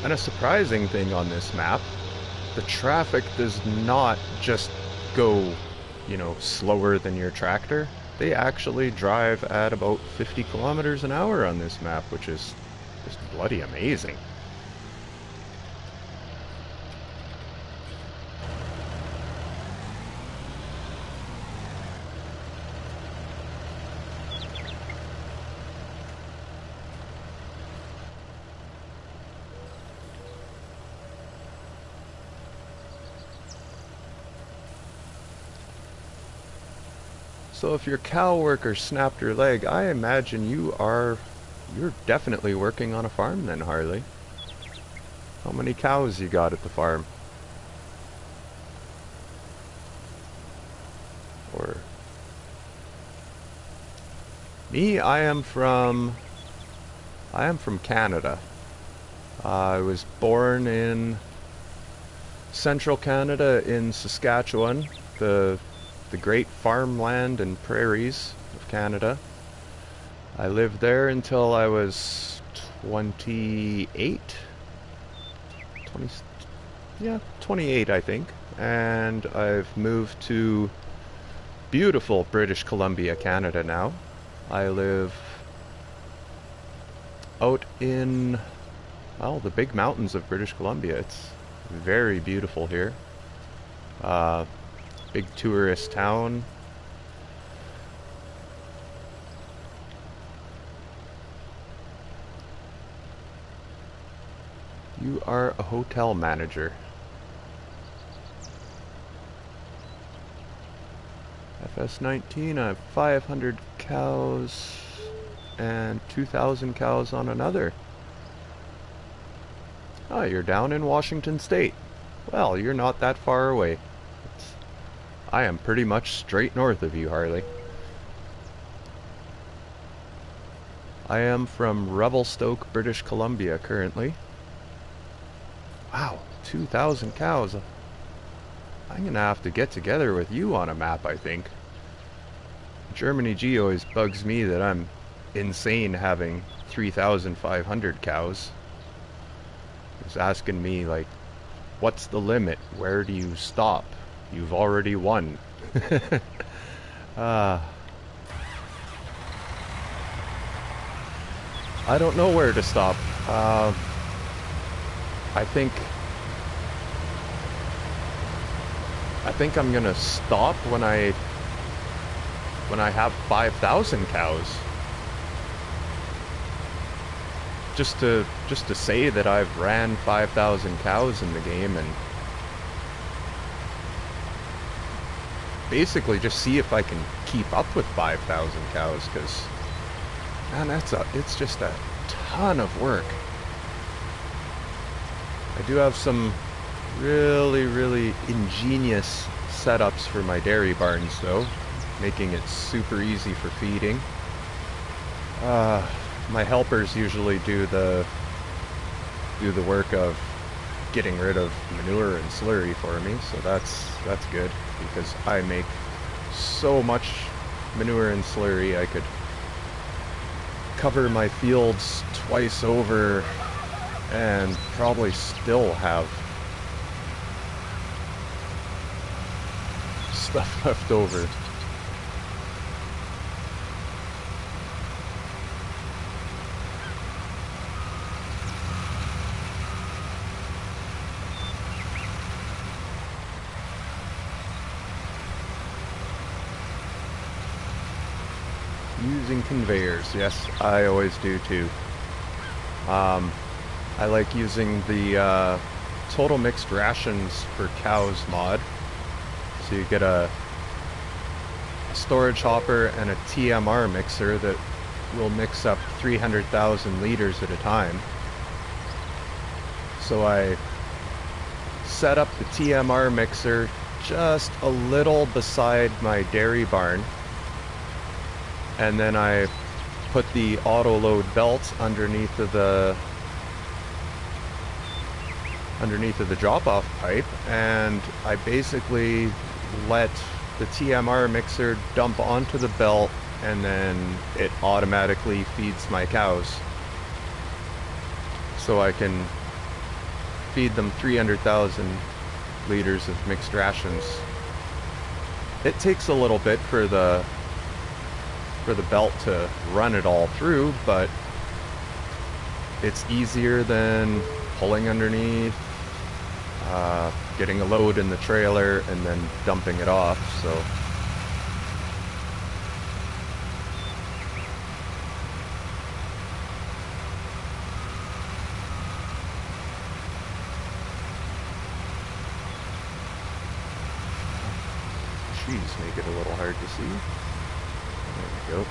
And a surprising thing on this map, the traffic does not just go, slower than your tractor. They actually drive at about 50 kilometers an hour on this map, which is just bloody amazing. So if your cow worker snapped her leg, I imagine you're definitely working on a farm then, Harley. How many cows you got at the farm? Or me, I am from Canada. I was born in central Canada in Saskatchewan, the great farmland and prairies of Canada. I lived there until I was 28, 20, yeah, 28 I think, and I've moved to beautiful British Columbia, Canada now. I live out in, well, the big mountains of British Columbia. It's very beautiful here. Big tourist town. You are a hotel manager. FS19, I have 500 cows and 2,000 cows on another. Oh, you're down in Washington State. Well, you're not that far away. I am pretty much straight north of you, Harley. I am from Revelstoke, British Columbia currently. Wow, 2,000 cows. I'm gonna have to get together with you on a map, I think. Germany G always bugs me that I'm insane having 3,500 cows. He's asking me, like, what's the limit? Where do you stop? You've already won. I don't know where to stop. I think I'm gonna stop when I have 5,000 cows. Just to say that I've ran 5,000 cows in the game, and basically just see if I can keep up with 5,000 cows, because man, it's just a ton of work. I do have some really ingenious setups for my dairy barns though, making it super easy for feeding. My helpers usually do the work of getting rid of manure and slurry for me, so that's good, because I make so much manure and slurry I could cover my fields twice over and probably still have stuff left over. Using conveyors, yes, I always do too. I like using the total mixed rations for cows mod. So you get a storage hopper and a TMR mixer that will mix up 300,000 liters at a time. So I set up the TMR mixer just a little beside my dairy barn, and then I put the auto load belt underneath of the drop-off pipe, and I basically let the TMR mixer dump onto the belt, and then it automatically feeds my cows. So I can feed them 300,000 liters of mixed rations. It takes a little bit for the belt to run it all through, but it's easier than pulling underneath, getting a load in the trailer, and then dumping it off. So trees make it a little hard to see. Yep.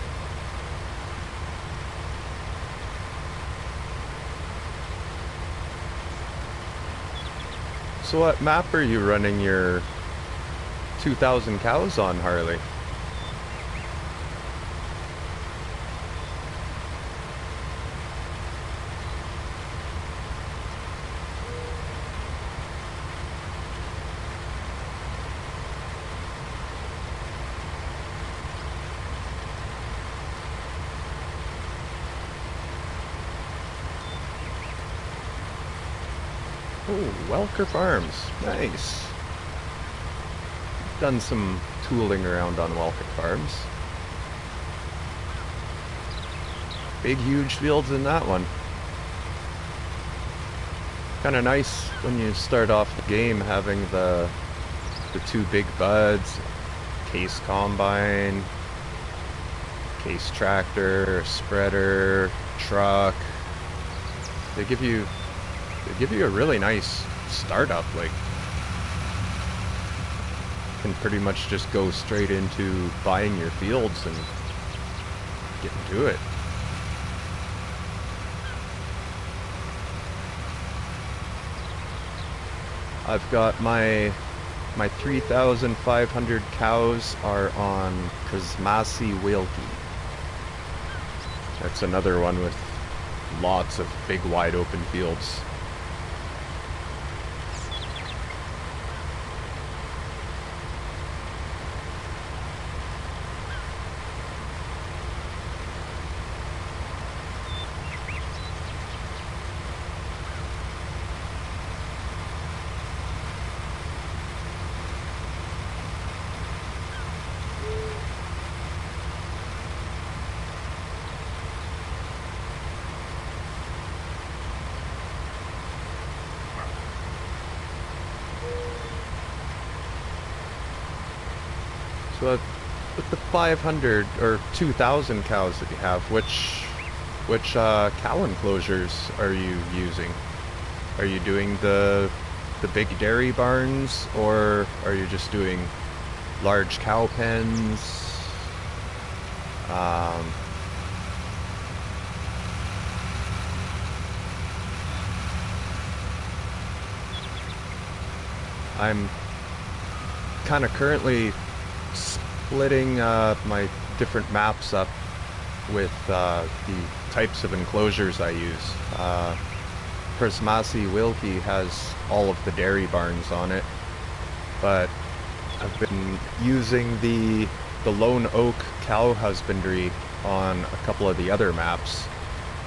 So what map are you running your 2,000 cows on, Harley? Oh, Welker Farms. Nice. Done some tooling around on Welker Farms. Big, huge fields in that one. Kind of nice when you start off the game having the two big buds, case combine, case tractor, spreader, truck. They give you a really nice startup. Like, you can pretty much just go straight into buying your fields and getting to it. I've got my 3,500 cows are on Kazmasi Wilkie. That's another one with lots of big wide open fields. So with the 500 or 2,000 cows that you have, which cow enclosures are you using? Are you doing the big dairy barns, or are you just doing large cow pens? I'm kind of currently splitting my different maps up with the types of enclosures I use. Prismasi Wilkie has all of the dairy barns on it, but I've been using the Lone Oak cow husbandry on a couple of the other maps.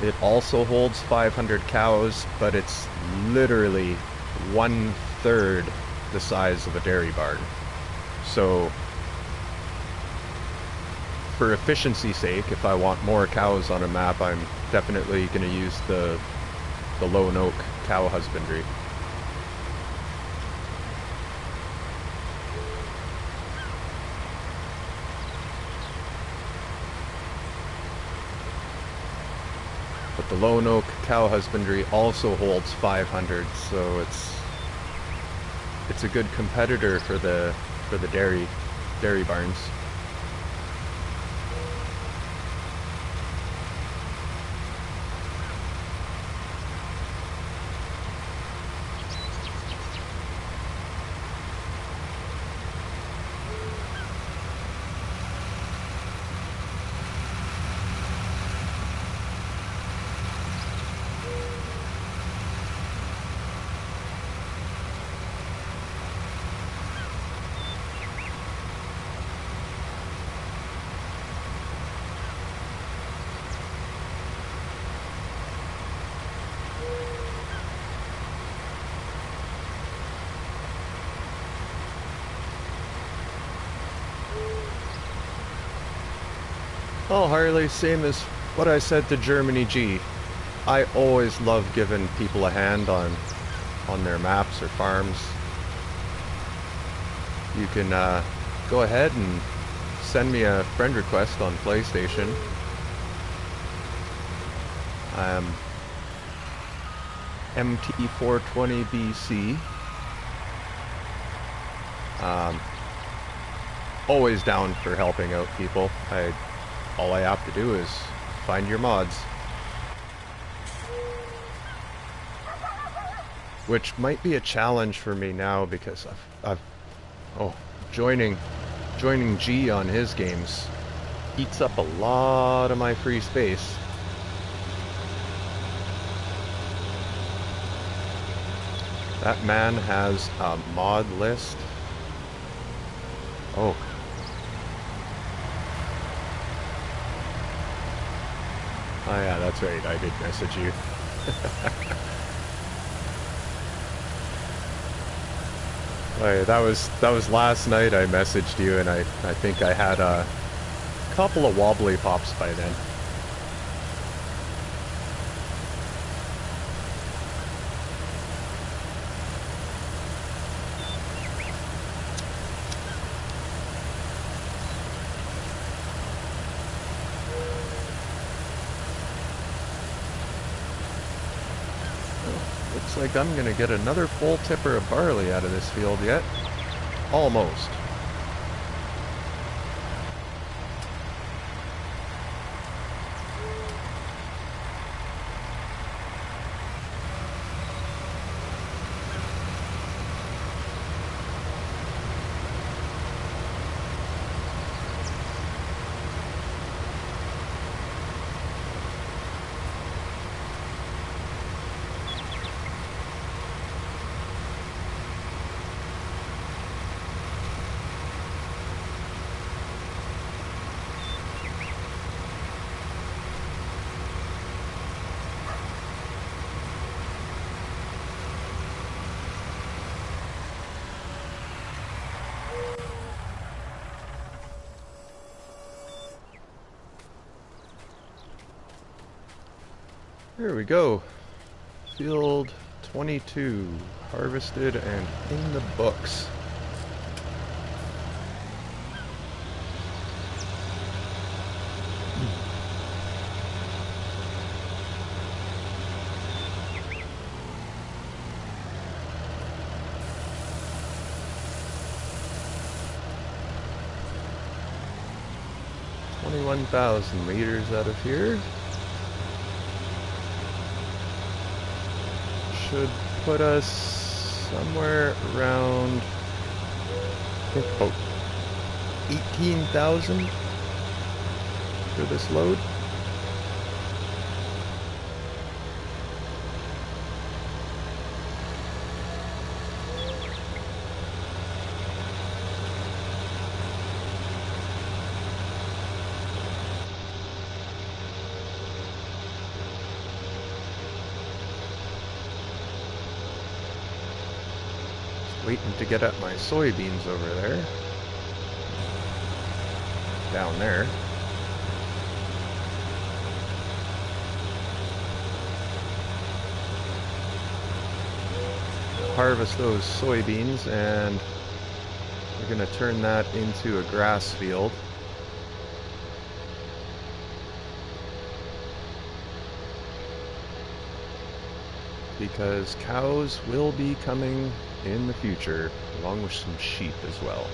It also holds 500 cows, but it's literally 1/3 the size of a dairy barn. So for efficiency's sake, if I want more cows on a map, I'm definitely going to use the Lone Oak cow husbandry. But the Lone Oak cow husbandry also holds 500, so it's a good competitor for the dairy barns. Oh, Harley, same as what I said to Germany G. I always love giving people a hand on their maps or farms. You can go ahead and send me a friend request on PlayStation. I'm MT420BC. Always down for helping out people. I all I have to do is find your mods. Which might be a challenge for me now because oh, joining G on his games eats up a lot of my free space. That man has a mod list. Oh. Oh yeah, that's right. I did message you. Oh, yeah, that was last night I messaged you, and I think I had a couple of wobbly pops by then. Looks like I'm gonna get another full tipper of barley out of this field yet. Almost. Here we go. Field 22, harvested and in the books. $21,000 meters out of here. Should put us somewhere around, I think about 18,000 for this load. Waiting to get at my soybeans over there. Down there. Harvest those soybeans and we're going to turn that into a grass field. Because cows will be coming in the future, along with some sheep as well.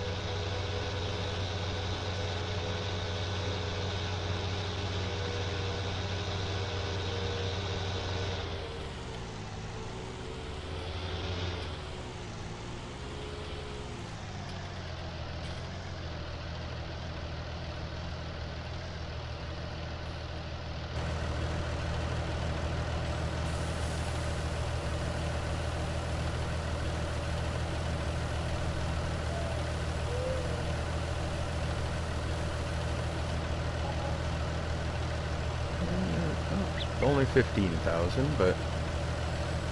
Only 15,000, but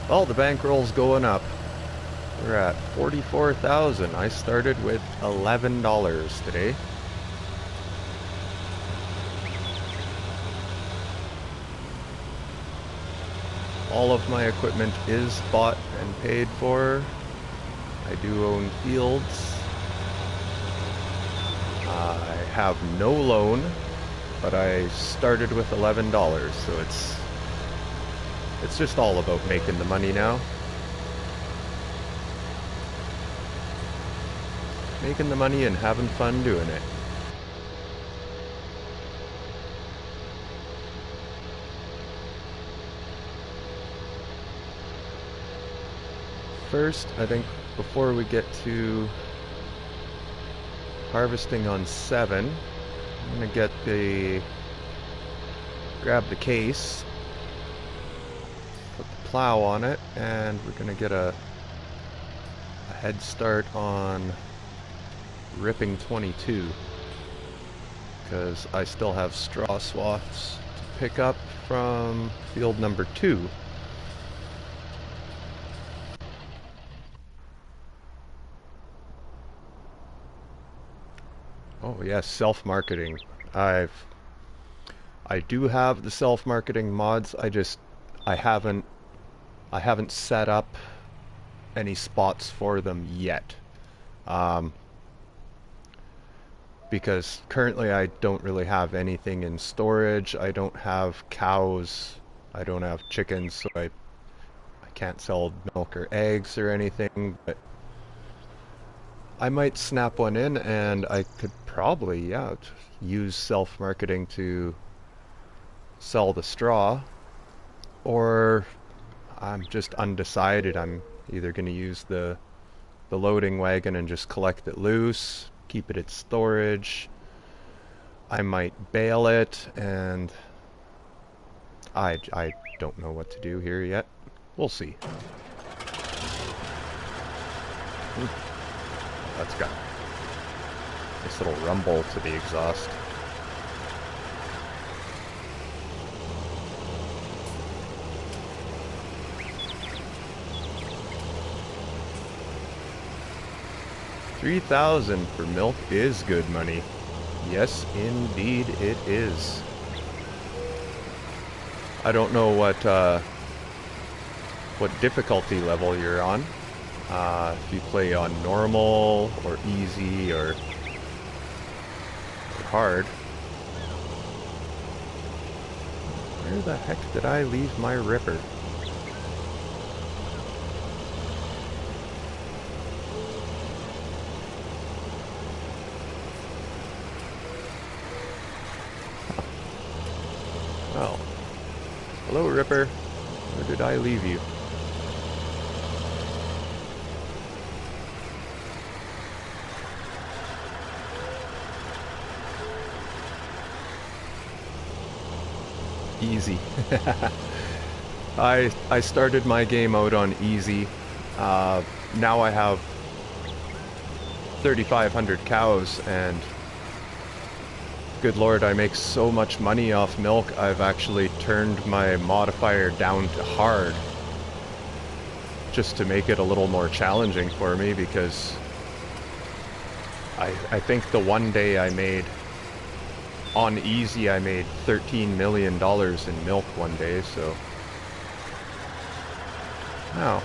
well, the bankroll's going up. We're at 44,000. I started with $11 today. All of my equipment is bought and paid for. I do own fields. I have no loan, but I started with $11, so it's just all about making the money now. Making the money and having fun doing it. first. I think before we get to harvesting on 7, I'm gonna grab the case, put the plow on it, and we're gonna get a head start on ripping 22, because I still have straw swaths to pick up from field number 2. Oh yes, self-marketing. I do have the self-marketing mods. I haven't set up any spots for them yet. Because currently I don't really have anything in storage. I don't have cows. I don't have chickens, so I can't sell milk or eggs or anything, but I might snap one in, and I could probably, yeah, use self-marketing to sell the straw, or I'm just undecided. I'm either going to use the loading wagon and just collect it loose, keep it in storage. I might bale it, and I don't know what to do here yet. We'll see. That's got a nice little rumble to the exhaust. $3,000 for milk is good money. Yes, indeed it is. I don't know what difficulty level you're on. If you play on normal or easy or hard. Where the heck did I leave my ripper? Well, hello Ripper. Where did I leave you? Easy. I started my game out on easy. Now I have 3,500 cows, and good lord, I make so much money off milk. I've actually turned my modifier down to hard just to make it a little more challenging for me, because I think the one day I made on easy, I made $13 million in milk one day, so now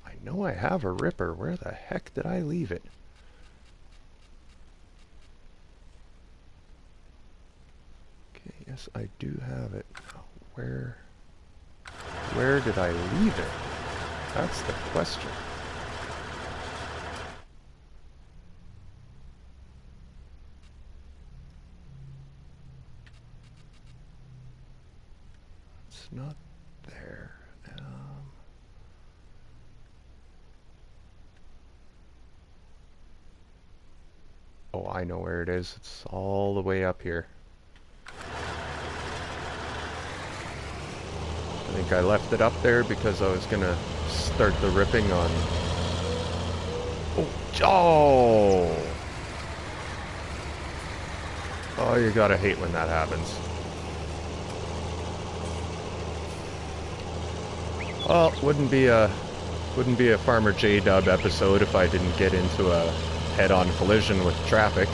I know I have a ripper. Where the heck did I leave it? Okay, yes, I do have it. Where did I leave it? That's the question. It's not there. Oh, I know where it is. It's all the way up here. I think I left it up there because I was gonna start the ripping on... Oh! Oh, you gotta hate when that happens. Well, wouldn't be a Farmer J-Dub episode if I didn't get into a head-on collision with traffic.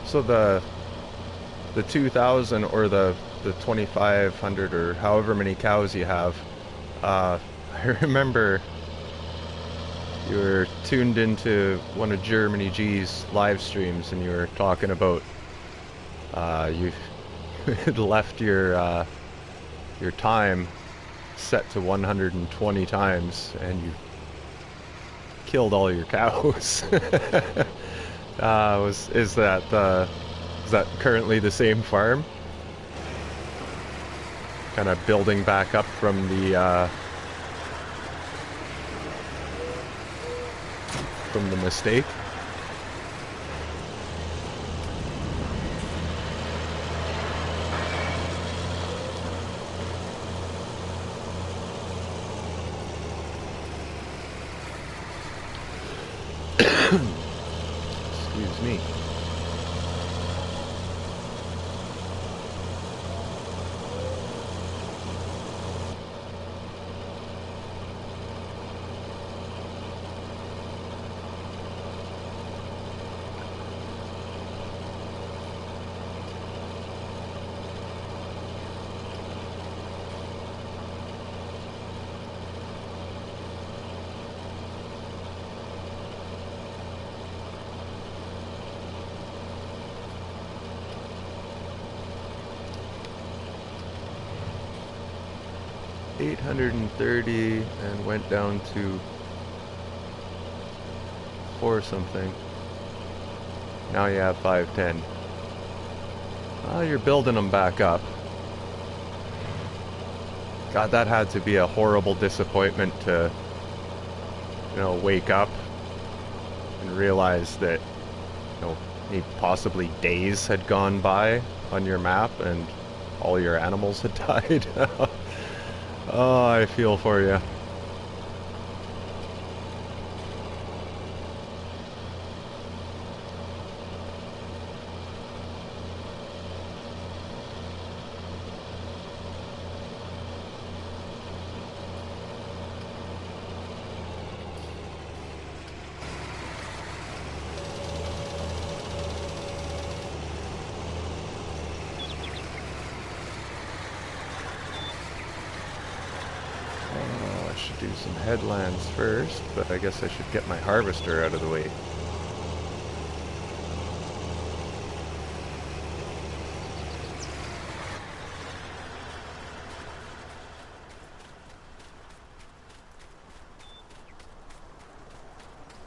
So the 2,000 or the 2,500 or however many cows you have, I remember you were tuned into one of Germany G's live streams, and you were talking about you had left your time set to 120 times, and you killed all your cows. Is that currently the same farm? Kind of building back up from the mistake. Excuse me. $830 and went down to 4 something. Now you have 510. Oh, you're building them back up. God, that had to be a horrible disappointment to, wake up and realize that, possibly days had gone by on your map and all your animals had died. Oh, I feel for you. Do some headlands first, but I guess I should get my harvester out of the way.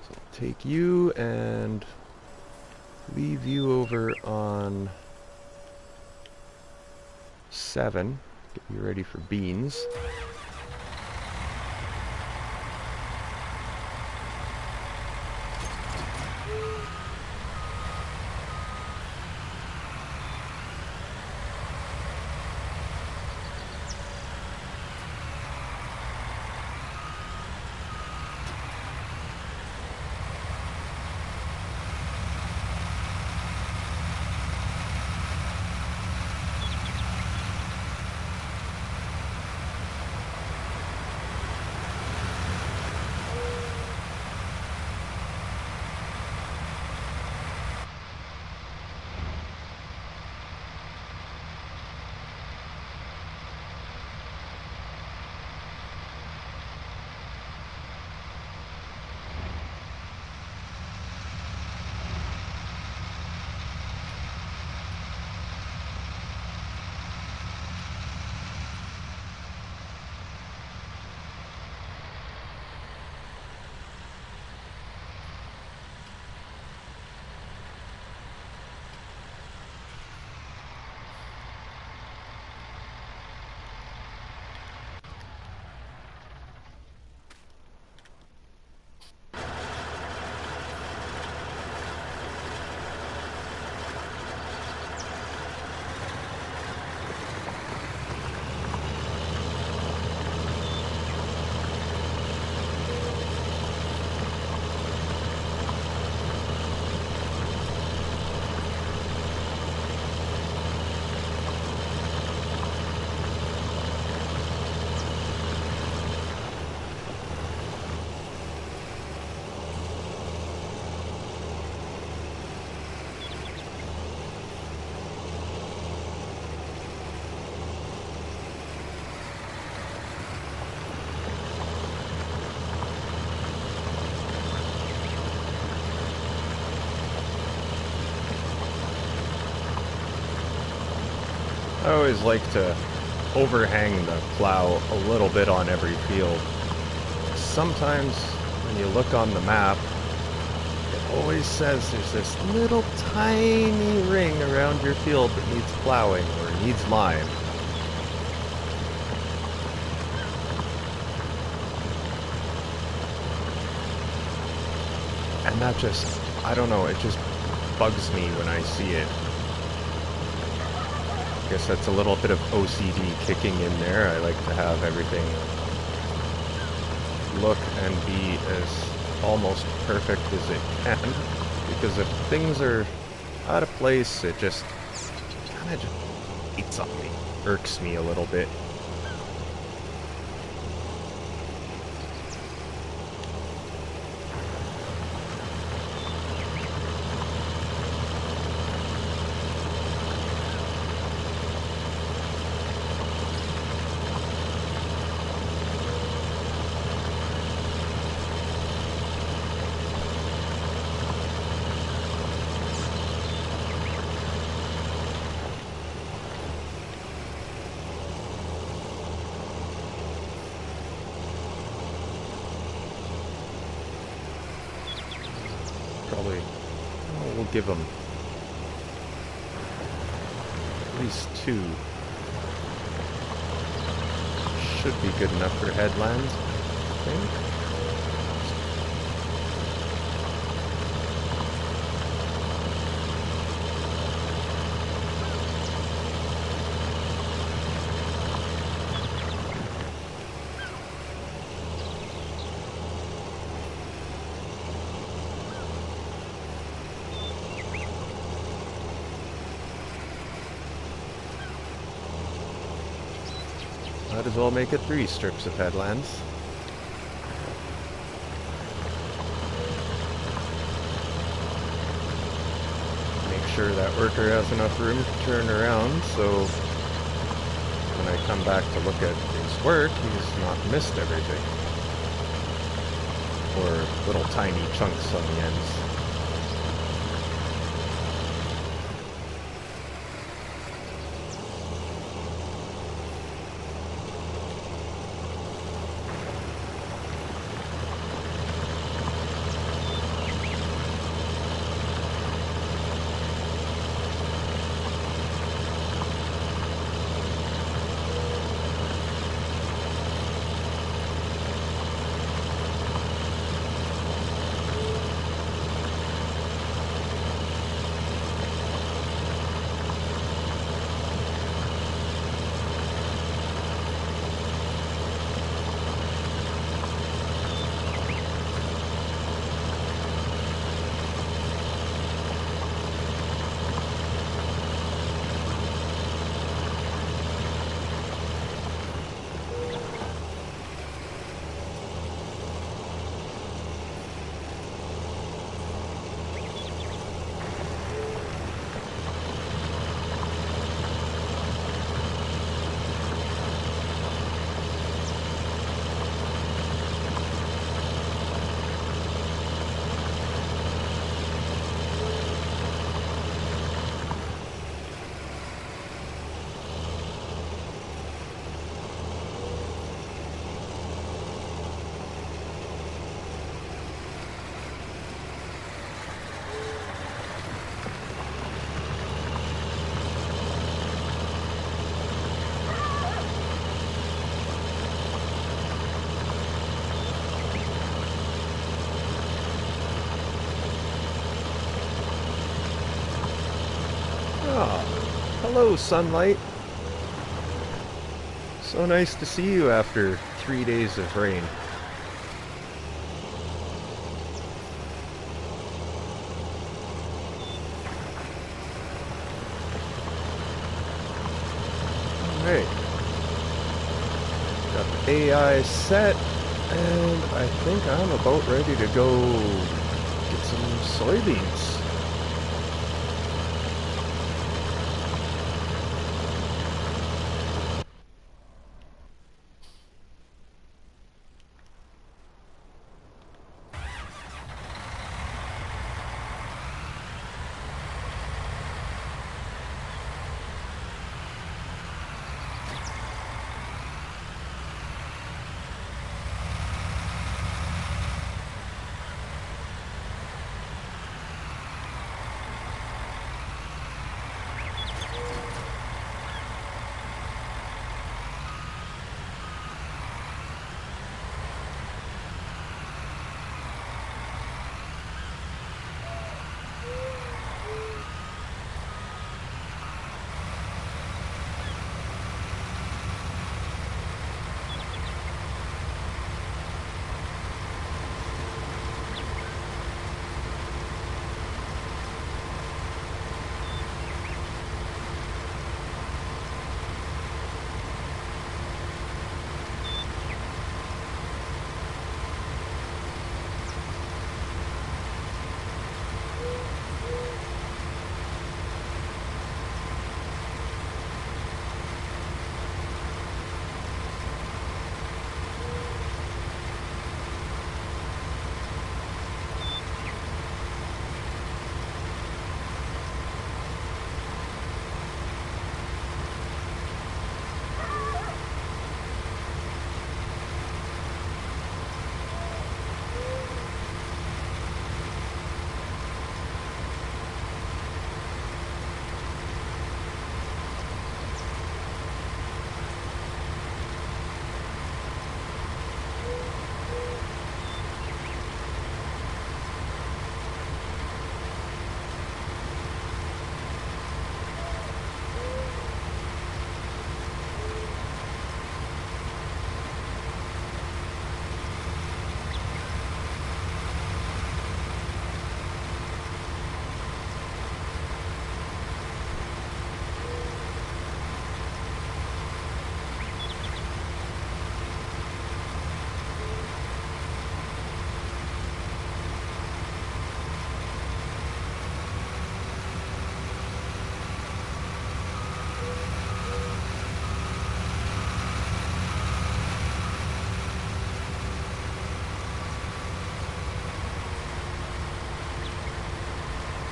So I'll take you and leave you over on 7. Get you ready for beans. I always like to overhang the plow a little bit on every field. Sometimes when you look on the map, it always says there's this little tiny ring around your field that needs plowing or needs lime. And that just, I don't know, it just bugs me when I see it. I guess that's a little bit of OCD kicking in there. I like to have everything look and be as almost perfect as it can, because if things are out of place, it just kind of just eats on me, irks me a little bit. Probably, oh, we'll give them at least 2. Should be good enough for headlands, I think. Might as well make it 3 strips of headlands. Make sure that worker has enough room to turn around, so when I come back to look at his work, he's not missed everything. Or little tiny chunks on the ends. Ah, hello, sunlight. So nice to see you after 3 days of rain. Alright. Got the AI set, and I think I'm about ready to go get some soybeans.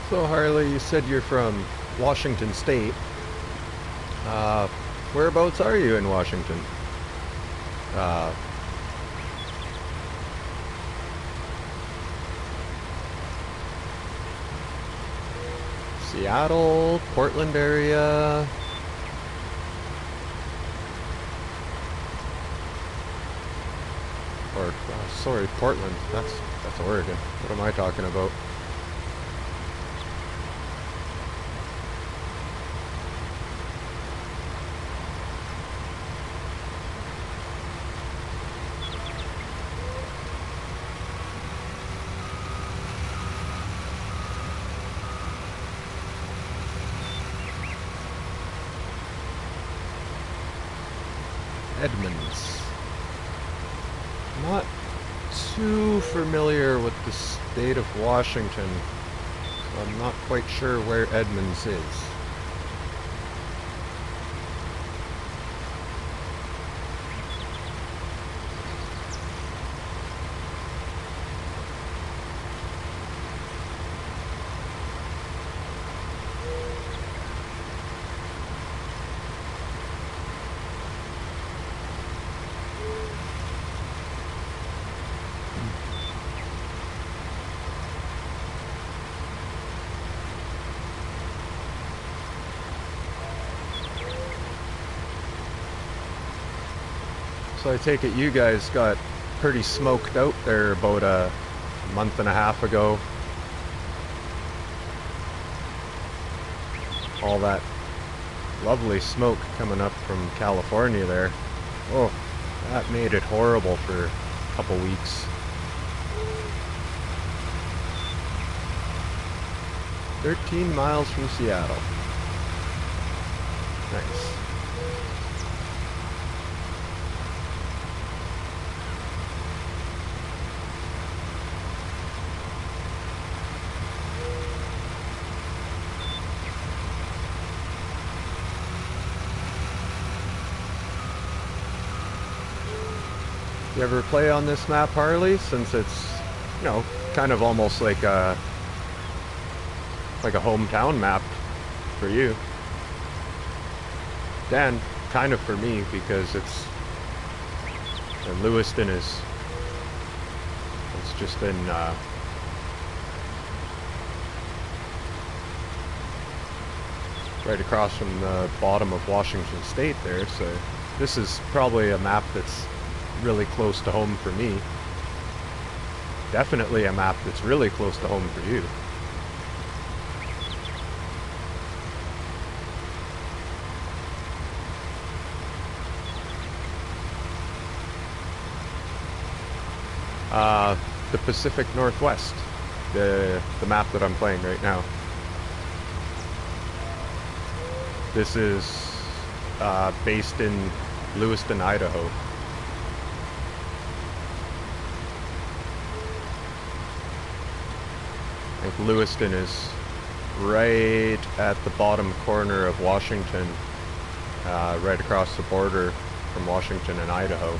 So Harley, you said you're from Washington State. Uh, whereabouts are you in Washington? Uh, Seattle, Portland area, or sorry, Portland. That's Oregon. What am I talking about? Edmonds. Not too familiar with the state of Washington, so I'm not quite sure where Edmonds is. So I take it you guys got pretty smoked out there about a month and a half ago. All that lovely smoke coming up from California there. Oh, that made it horrible for a couple weeks. 13 miles from Seattle. Nice. You ever play on this map, Harley? Since it's, kind of almost like a hometown map for you. Dan, kind of for me, because it's Lewiston is, it's just in right across from the bottom of Washington State there, so this is probably a map that's really close to home for me. Definitely a map that's really close to home for you. The Pacific Northwest, the map that I'm playing right now. This is based in Lewiston, Idaho. I think Lewiston is right at the bottom corner of Washington, right across the border from Washington and Idaho.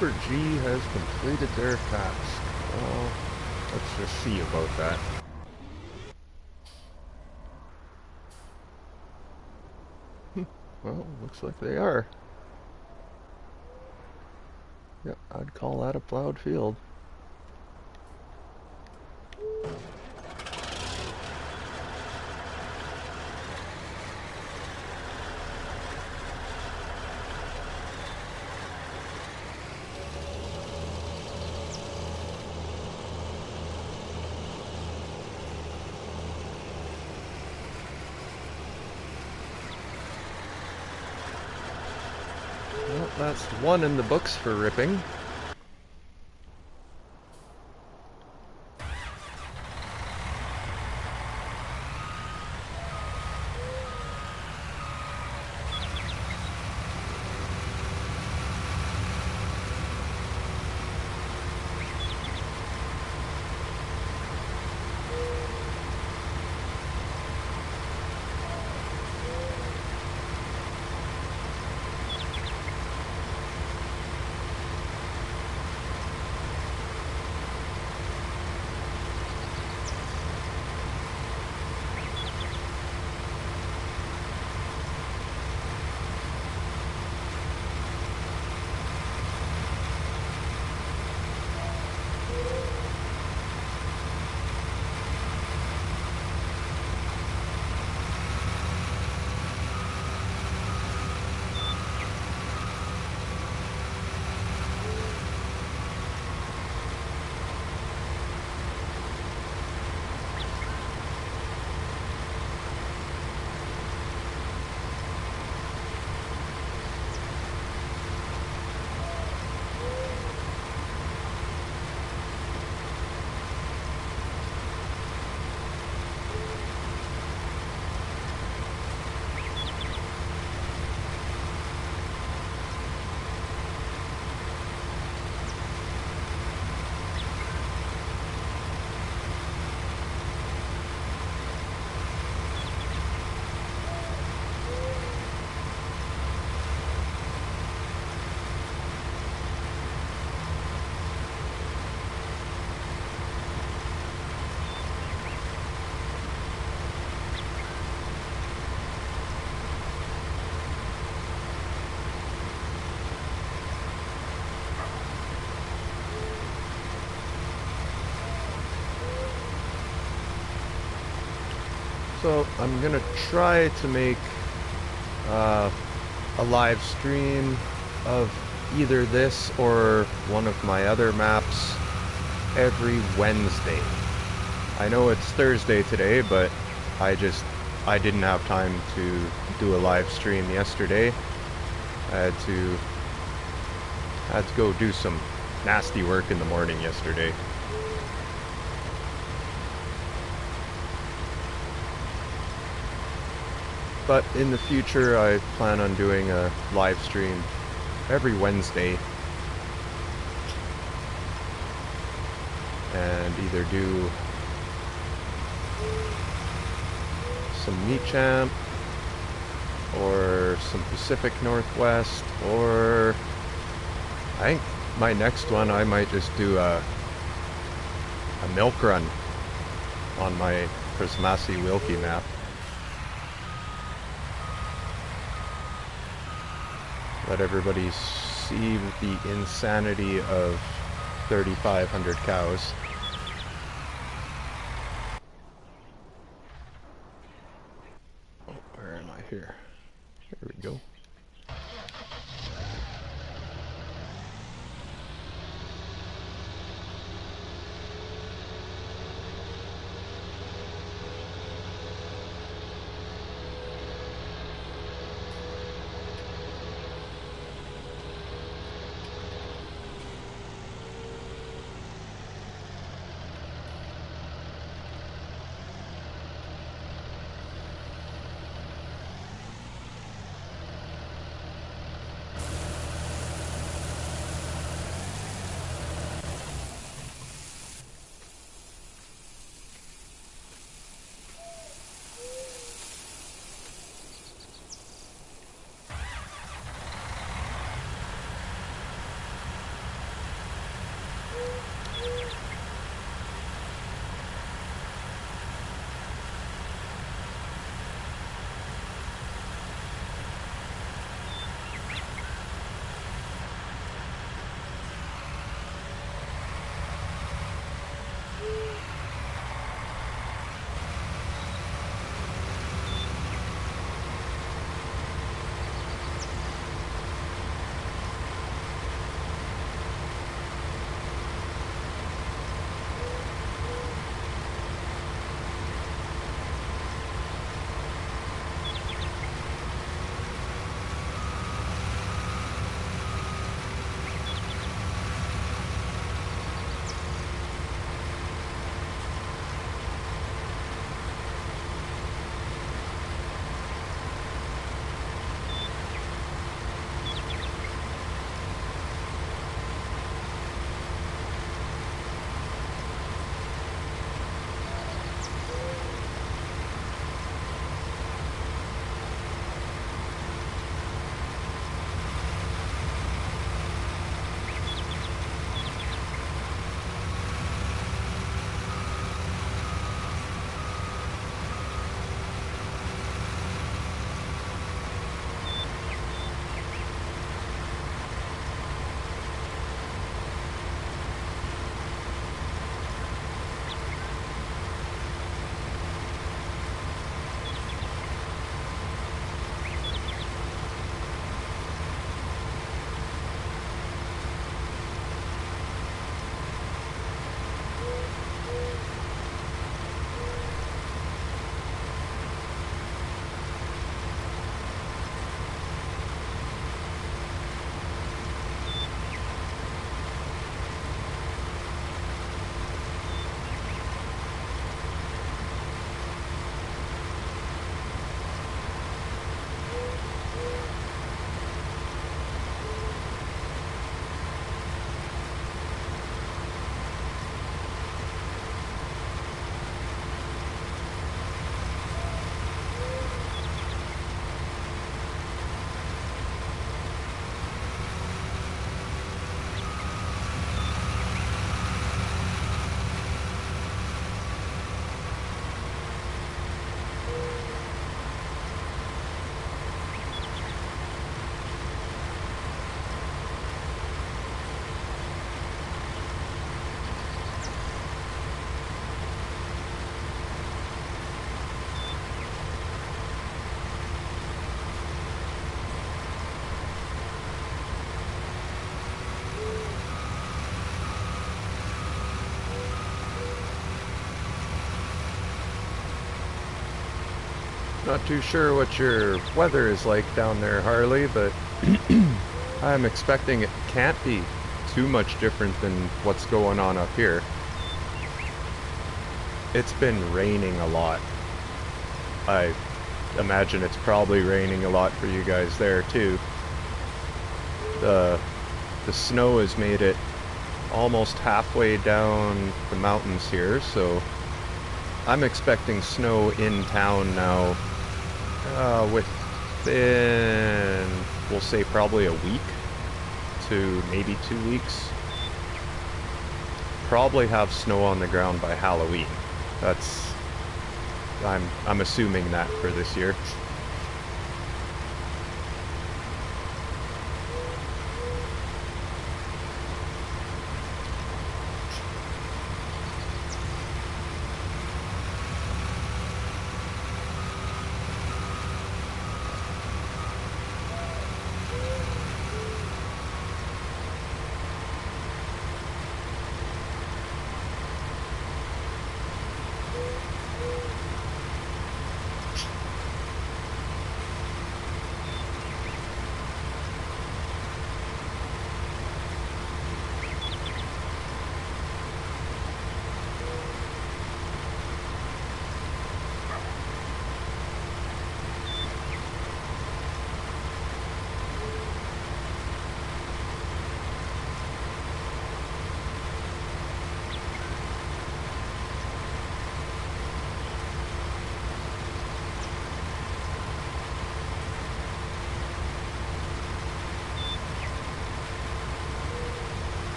Super G has completed their task. Well, let's just see about that. Well, looks like they are. Yep, I'd call that a plowed field. Well, that's one in the books for ripping. So I'm gonna try to make a live stream of either this or one of my other maps every Wednesday. I know it's Thursday today, but I didn't have time to do a live stream yesterday. I had to go do some nasty work in the morning yesterday. But in the future, I plan on doing a live stream every Wednesday and either do some meat champ or some Pacific Northwest, or I think my next one I might just do a milk run on my Prismasi Wilkie map. Let everybody see the insanity of 3,500 cows. Oh, where am I here? There we go. Not too sure what your weather is like down there, Harley, but I'm expecting it can't be too much different than what's going on up here. It's been raining a lot. I imagine it's probably raining a lot for you guys there too. The snow has made it almost halfway down the mountains here, so I'm expecting snow in town now within, we'll say, probably a week to maybe 2 weeks. Probably have snow on the ground by Halloween. That's, I'm assuming that for this year.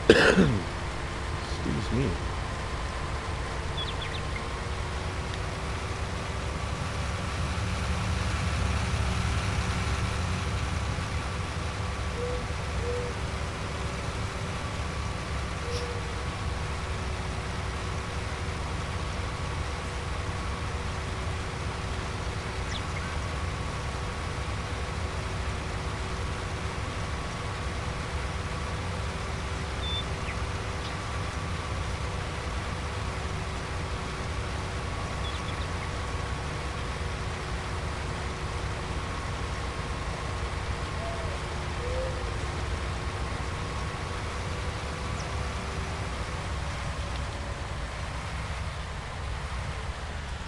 Excuse me.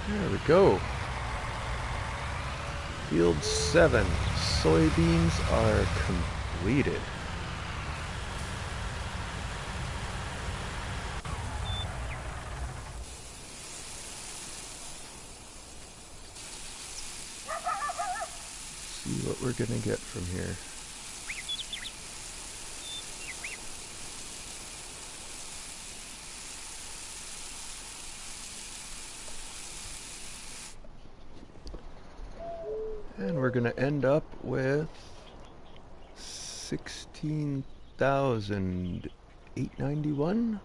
There we go. Field 7. Soybeans are completed. See what we're gonna get from here. And we're gonna end up with 16,891.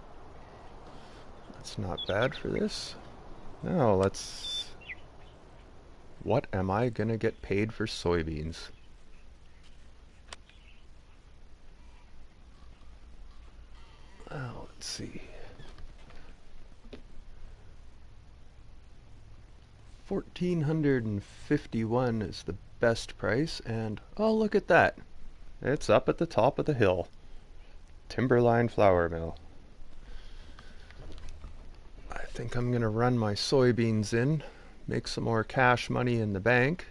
That's not bad for this. Now let's... What am I gonna get paid for soybeans? Let's see. 1,451 is the best price, and oh, look at that. It's up at the top of the hill. Timberline Flour Mill. I think I'm gonna run my soybeans in, make some more cash money in the bank.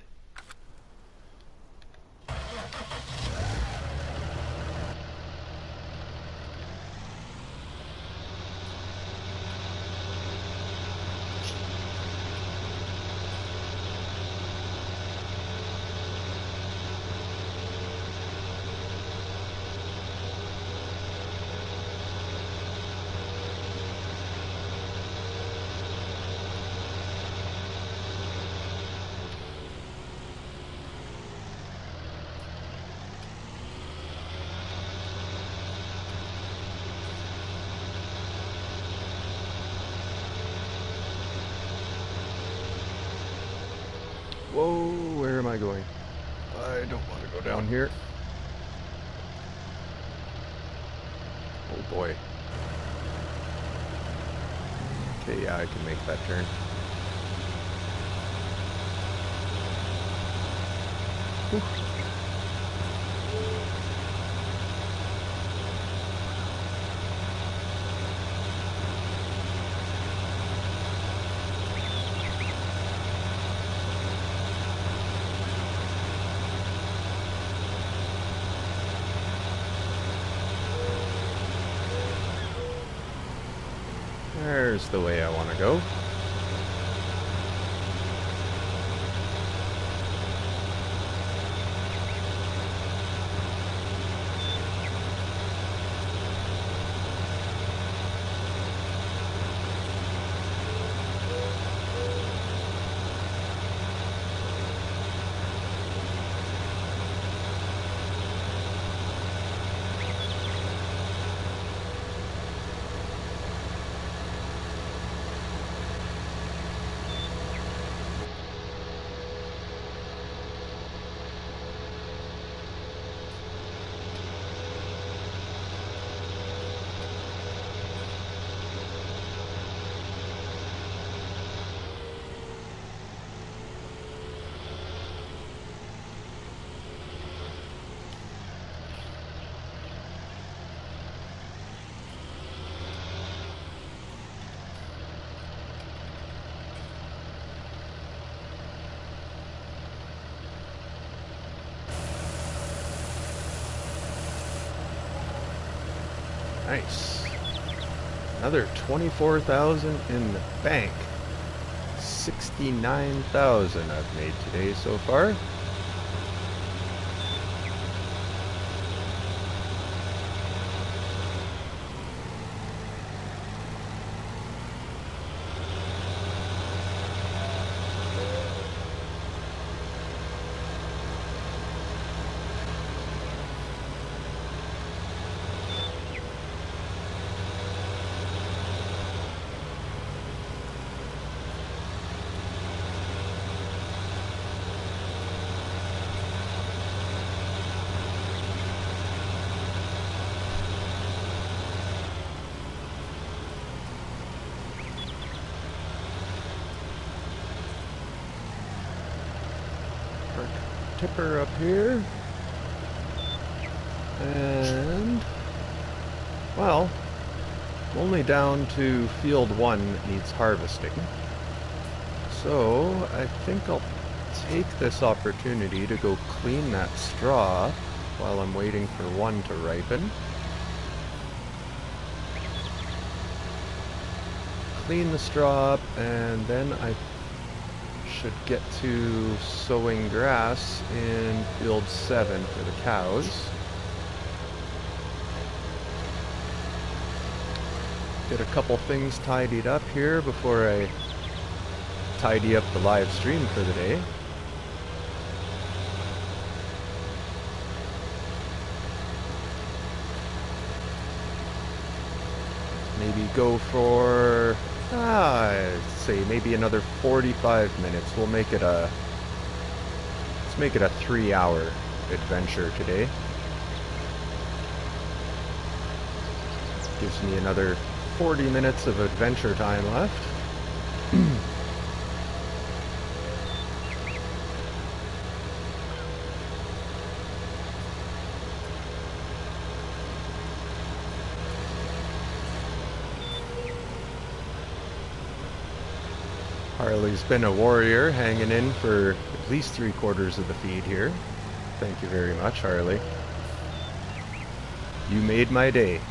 Whoa, where am I going? I don't want to go down here. Oh boy. Okay, yeah, I can make that turn. Whew. There's the way I want to go. Nice. Another 24,000 in the bank. 69,000 I've made today so far. tipper up here. And, well, only down to field 1 that needs harvesting. So I think I'll take this opportunity to go clean that straw while I'm waiting for 1 to ripen. Clean the straw up, and then I should get to sowing grass in field 7 for the cows. Get a couple things tidied up here before I tidy up the live stream for the day. Maybe go for, I'd say maybe another 45 minutes. Let's make it a 3-hour adventure today. Gives me another 40 minutes of adventure time left. Harley's been a warrior, hanging in for at least 3/4 of the feed here. Thank you very much, Harley. You made my day.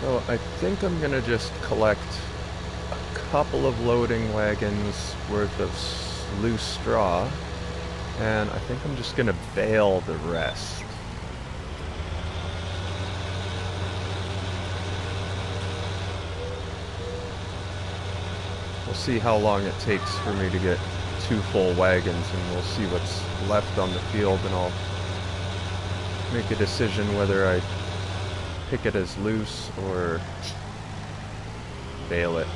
So I think I'm gonna just collect a couple of loading wagons worth of loose straw, and I think I'm just gonna bale the rest. We'll see how long it takes for me to get 2 full wagons, and we'll see what's left on the field, and I'll make a decision whether I pick it as loose or bale it.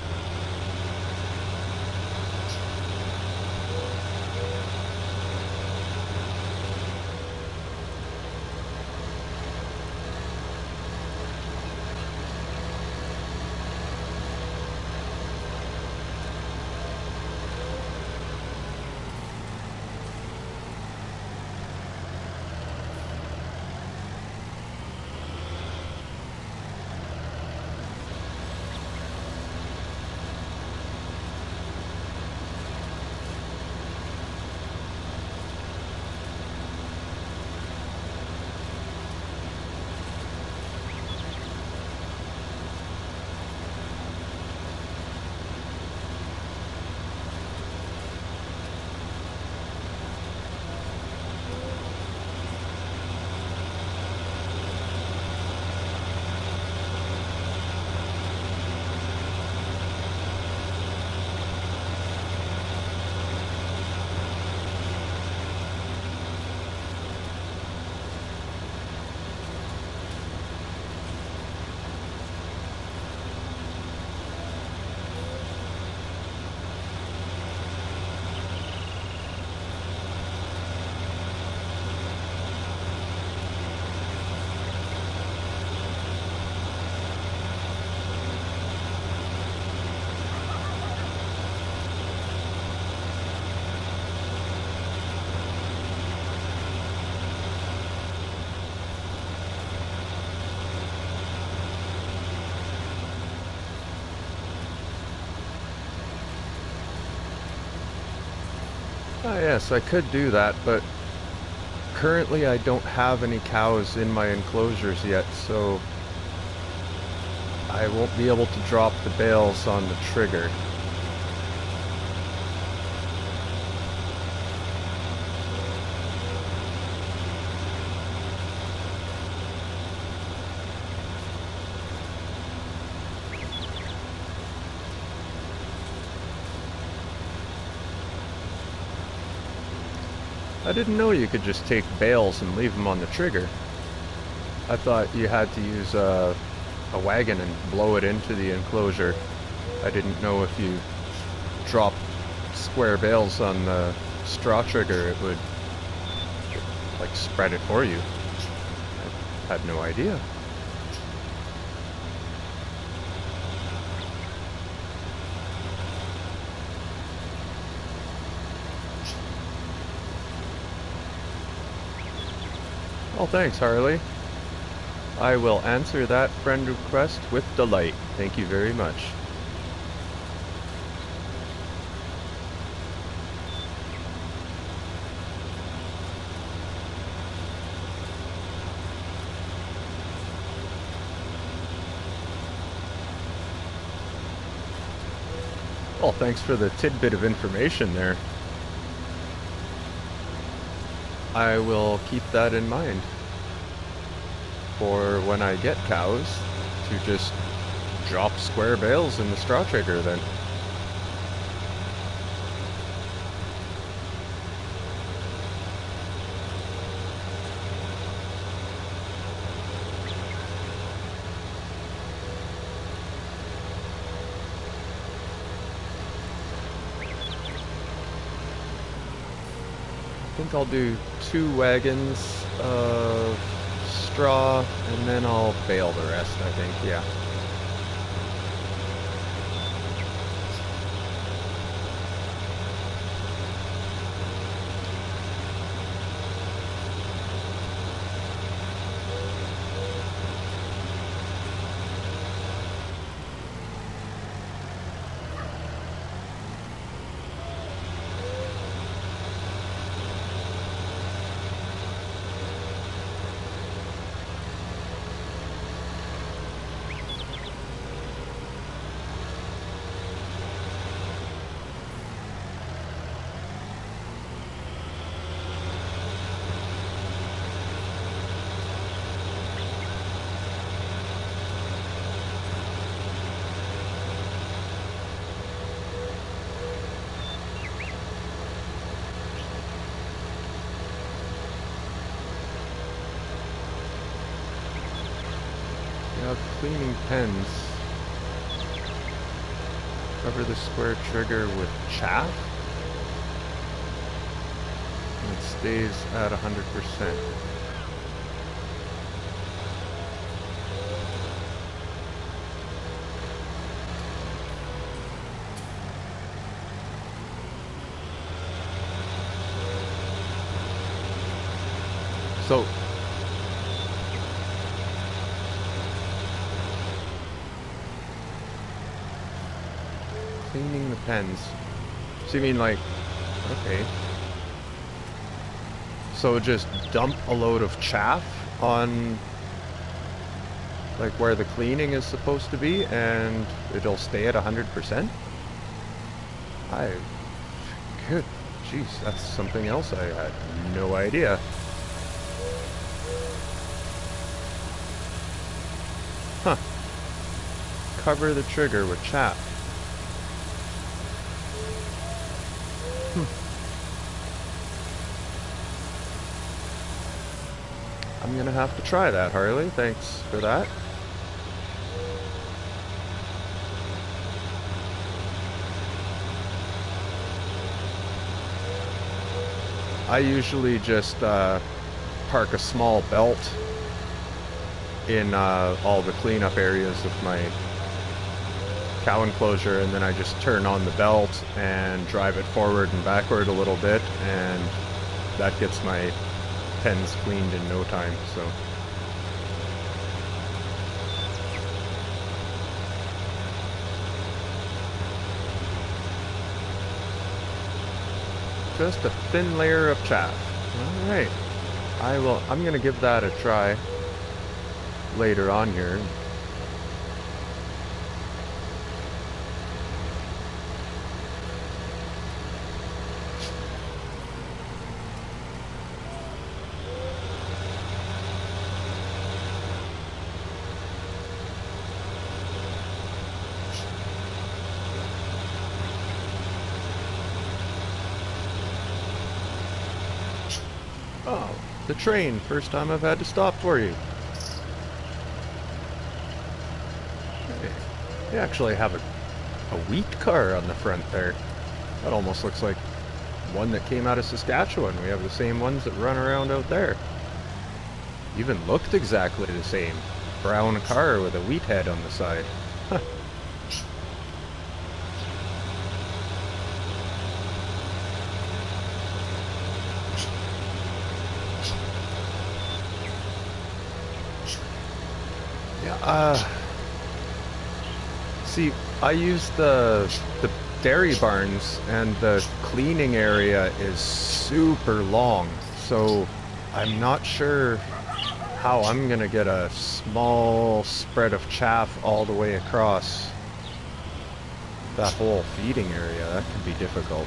Ah, yes, I could do that, but currently I don't have any cows in my enclosures yet, so I won't be able to drop the bales on the trigger. I didn't know you could just take bales and leave them on the trigger. I thought you had to use a wagon and blow it into the enclosure. I didn't know if you drop square bales on the straw trigger, it would like spread it for you. I had no idea. Well, thanks, Harley. I will answer that friend request with delight. Thank you very much. Well, thanks for the tidbit of information there. I will keep that in mind for when I get cows, to just drop square bales in the straw trigger then. I think I'll do 2 wagons of straw, and then I'll bale the rest, I think, yeah. Cleaning pens. Cover the square trigger with chaff, and it stays at 100%. So cleaning the pens. So you mean like, okay. So just dump a load of chaff on like where the cleaning is supposed to be and it'll stay at 100%? Good. Jeez, that's something else I had no idea. Huh. Cover the trigger with chaff. I'm gonna have to try that, Harley. Thanks for that. I usually just park a small belt in all the cleanup areas of my cow enclosure, and then I just turn on the belt and drive it forward and backward a little bit, and that gets my pens cleaned in no time. So just a thin layer of chaff. All right. I'm gonna give that a try later on here. Oh, the train. First time I've had to stop for you. Hey, you actually have a wheat car on the front there. That almost looks like one that came out of Saskatchewan. We have the same ones that run around out there. Even looked exactly the same. Brown car with a wheat head on the side. Huh. Yeah, see, I use the dairy barns, and the cleaning area is super long, so I'm not sure how I'm gonna get a small spread of chaff all the way across that whole feeding area. That could be difficult.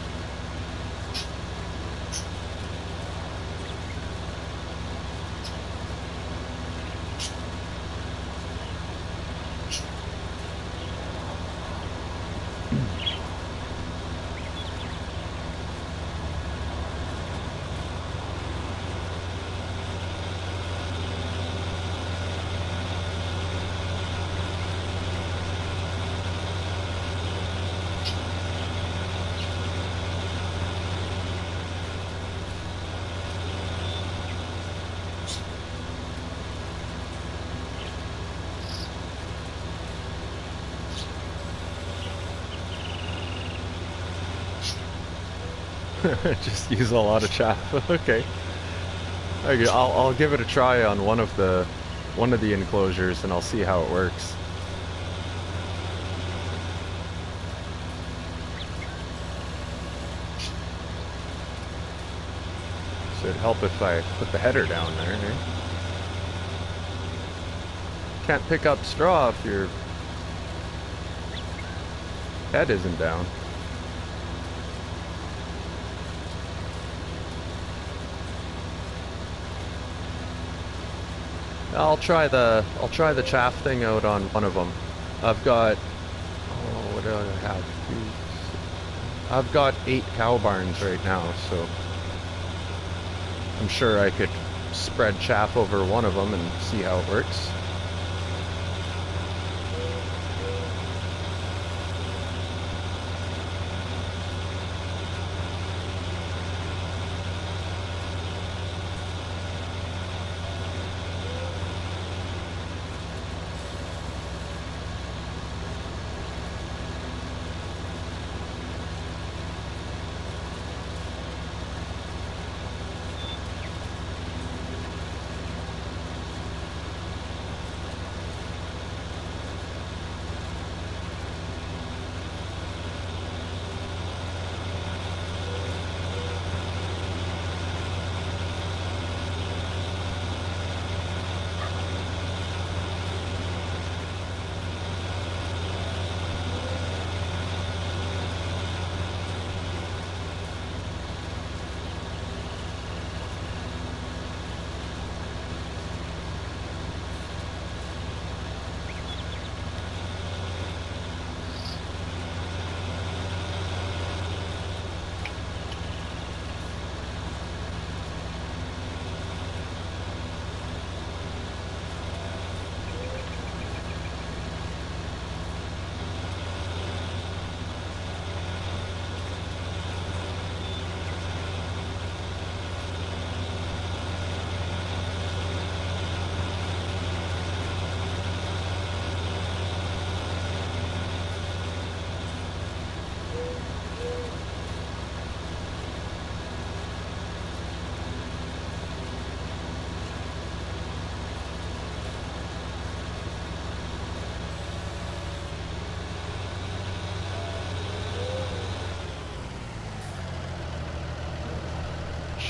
Just use a lot of chaff. Okay. Okay, I'll give it a try on one of the enclosures, and I'll see how it works. So it'd help if I put the header down there, eh? Can't pick up straw if your head isn't down. I'll try the chaff thing out on one of them. I've got, oh, what do I have? I've got 8 cow barns right now, so I'm sure I could spread chaff over one of them and see how it works.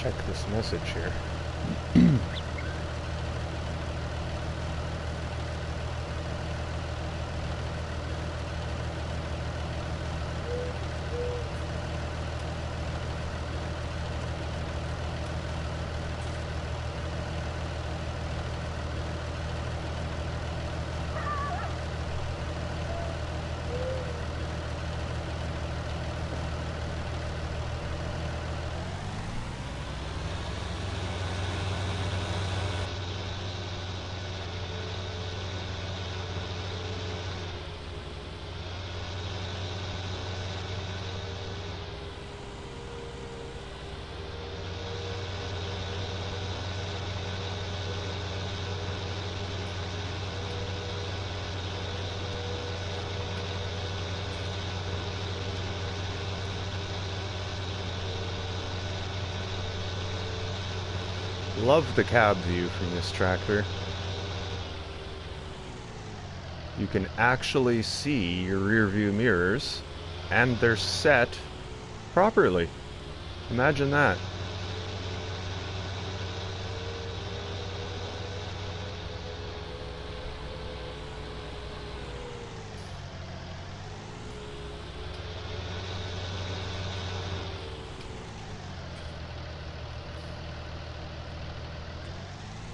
Check this message here. Love the cab view from this tractor. You can actually see your rear view mirrors, and they're set properly. Imagine that.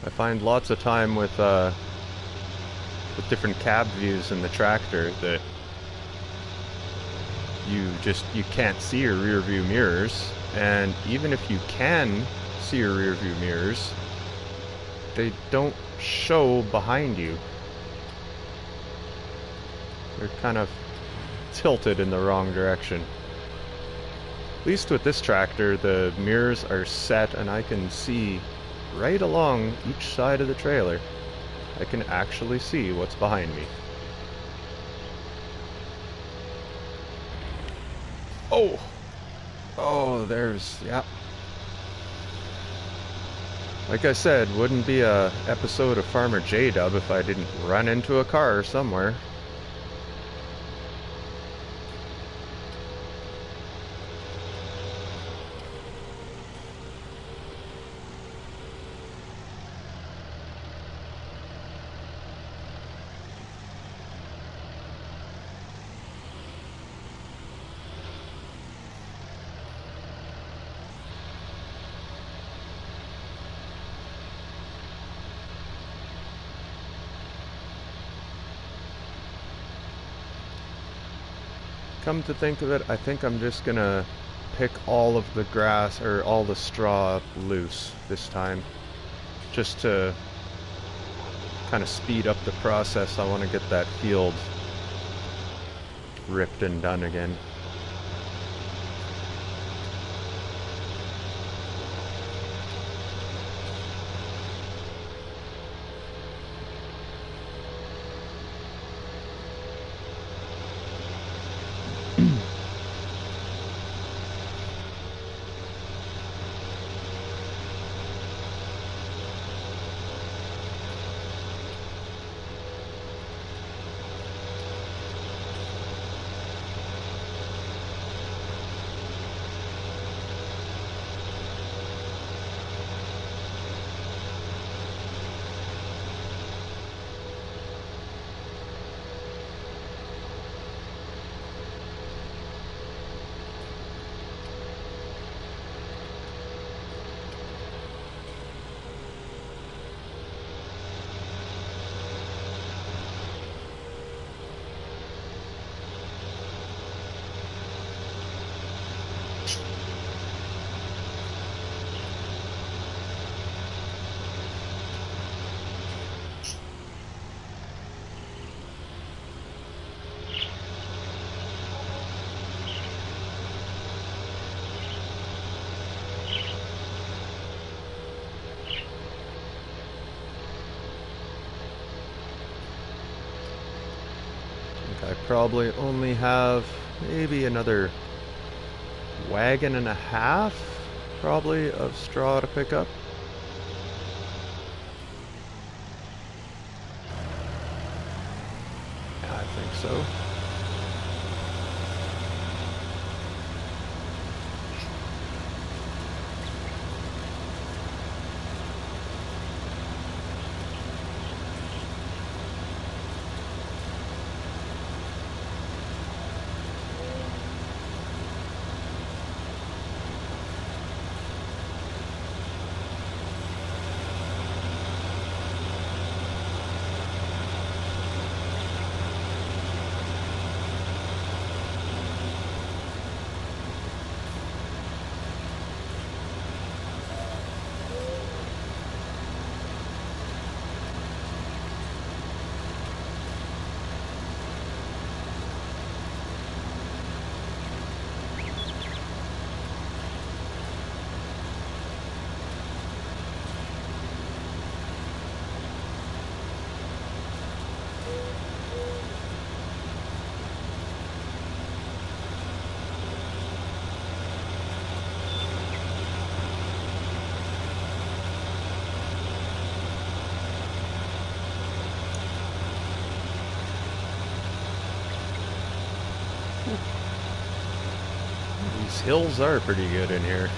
I find lots of time with different cab views in the tractor that you can't see your rear view mirrors, and even if you can see your rear view mirrors, they don't show behind you. They're kind of tilted in the wrong direction. At least with this tractor, the mirrors are set and I can see right along each side of the trailer. I can actually see what's behind me. Oh! Oh, yeah. Like I said, wouldn't be a episode of Farmer J-Dub if I didn't run into a car somewhere. Come to think of it, I think I'm just gonna pick all of the grass or all the straw loose this time, just to kind of speed up the process. I want to get that field ripped and done again. I probably only have maybe another wagon and a half, probably, of straw to pick up. Yeah, I think so. These hills are pretty good in here.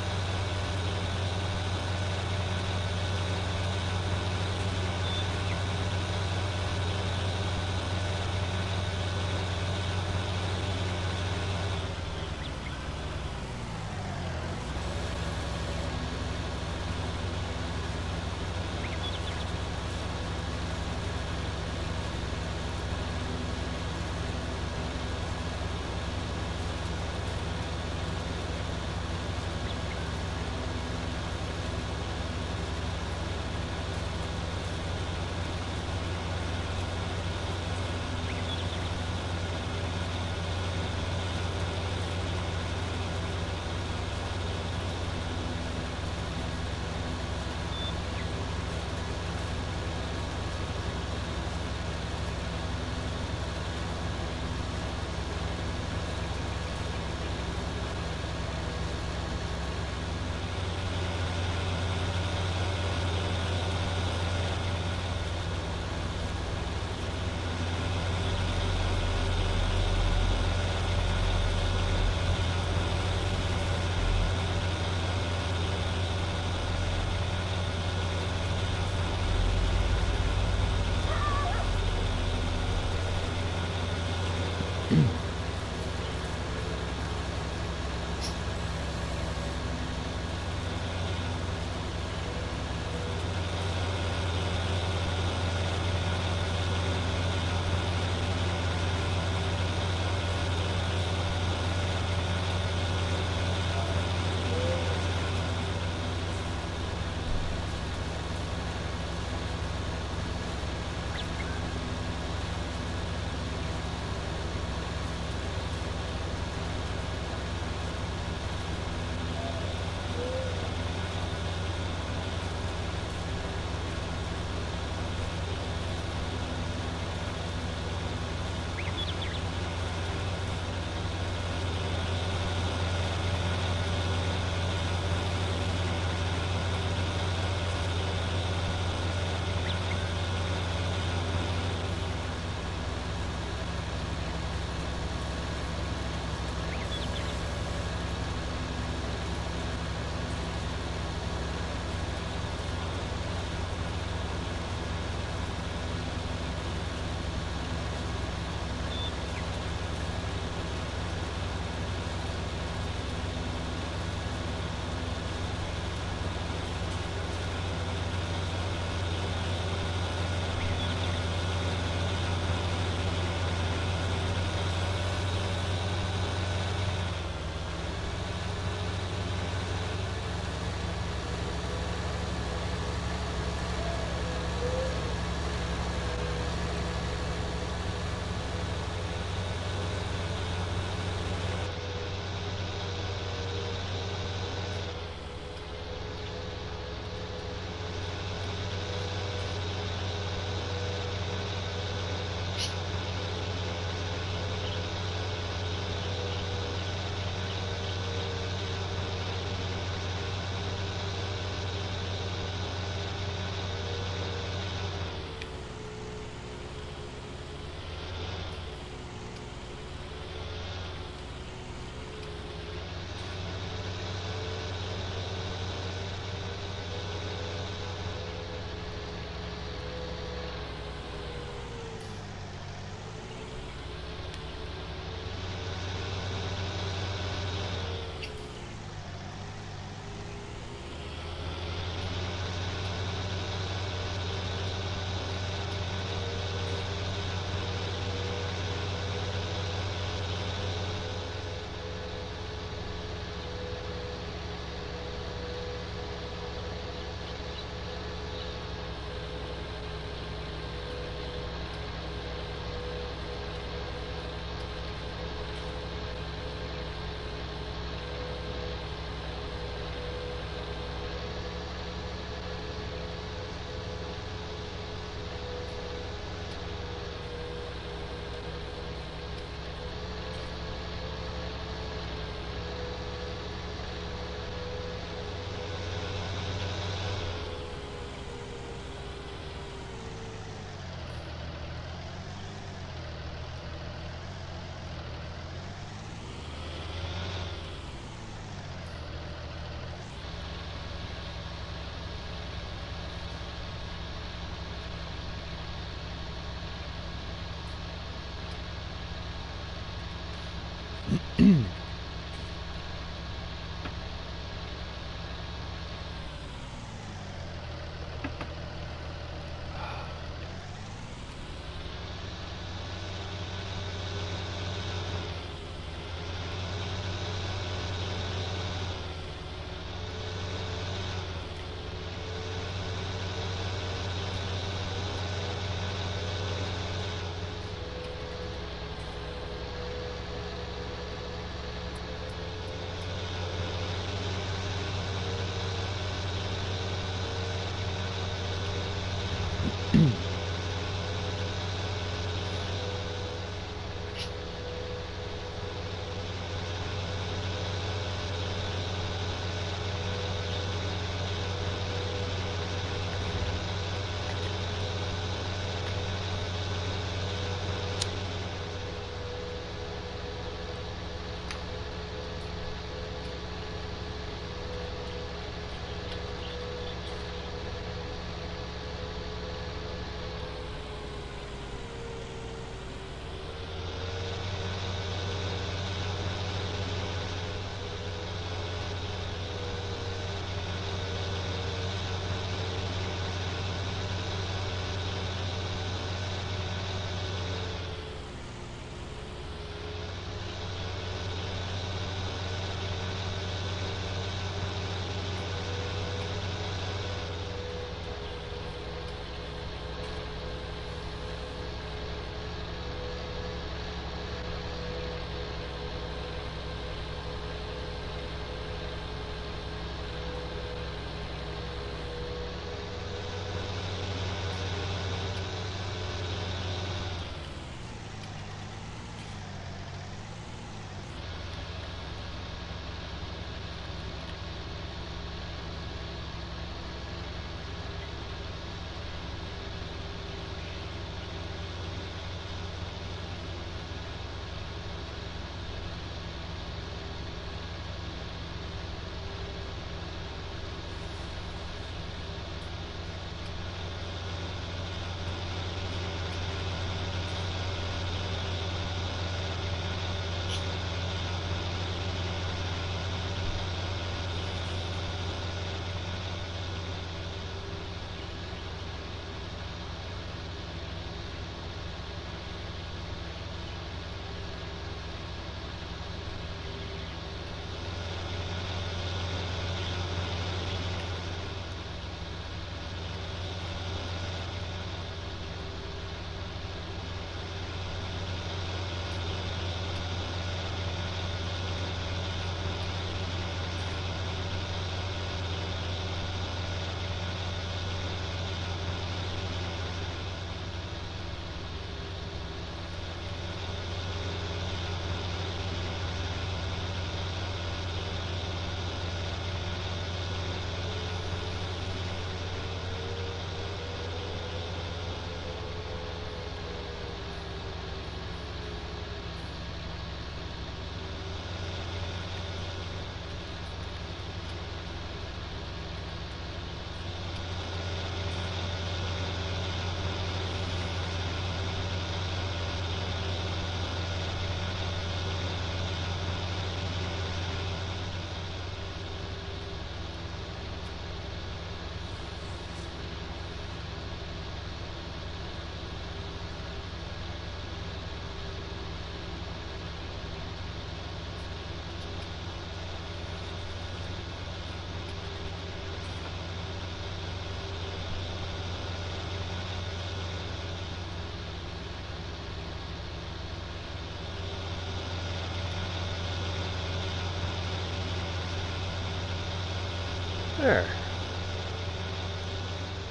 There.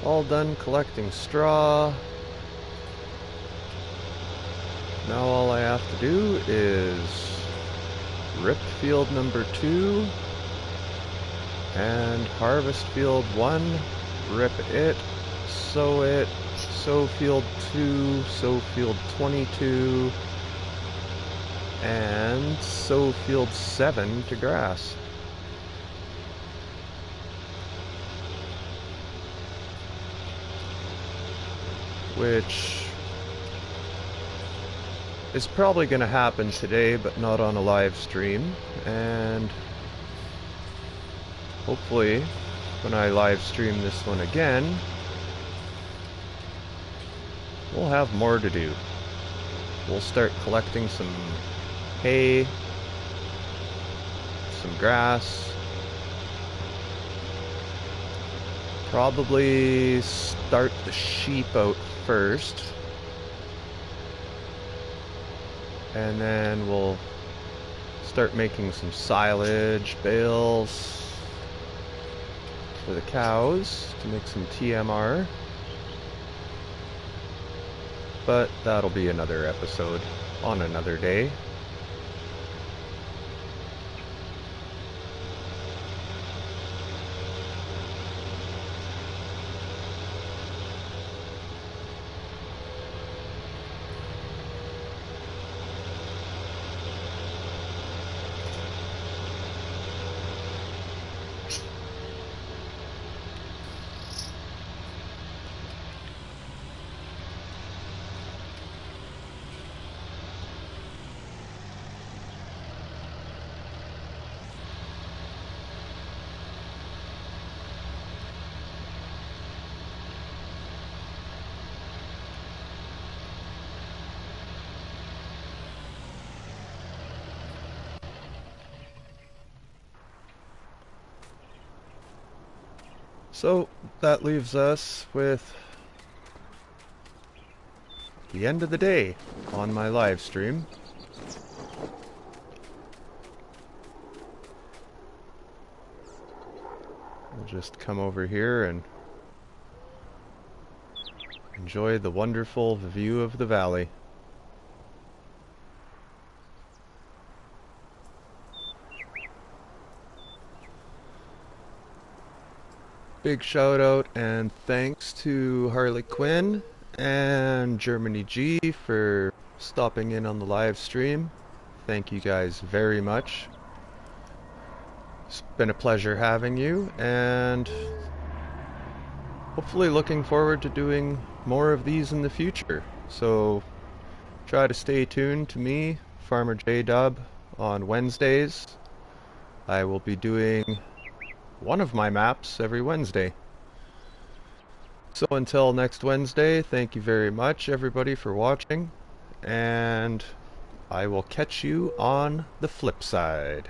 All done collecting straw. Now all I have to do is rip field number 2 and harvest field 1, rip it, sow field 2, sow field 22, and sow field 7 to grass. Which is probably going to happen today, but not on a live stream. And hopefully, when I live stream this one again, we'll have more to do. We'll start collecting some hay, some grass, probably start the sheep out first, and then we'll start making some silage bales for the cows to make some TMR. But that'll be another episode on another day. So that leaves us with the end of the day on my live stream. We'll just come over here and enjoy the wonderful view of the valley. Big shout out and thanks to Harley Quinn and Germany G for stopping in on the live stream. Thank you guys very much. It's been a pleasure having you, and hopefully looking forward to doing more of these in the future. So try to stay tuned to me, Farmer J Dub, on Wednesdays. I will be doing one of my maps every Wednesday. So until next Wednesday, thank you very much everybody for watching, and I will catch you on the flip side.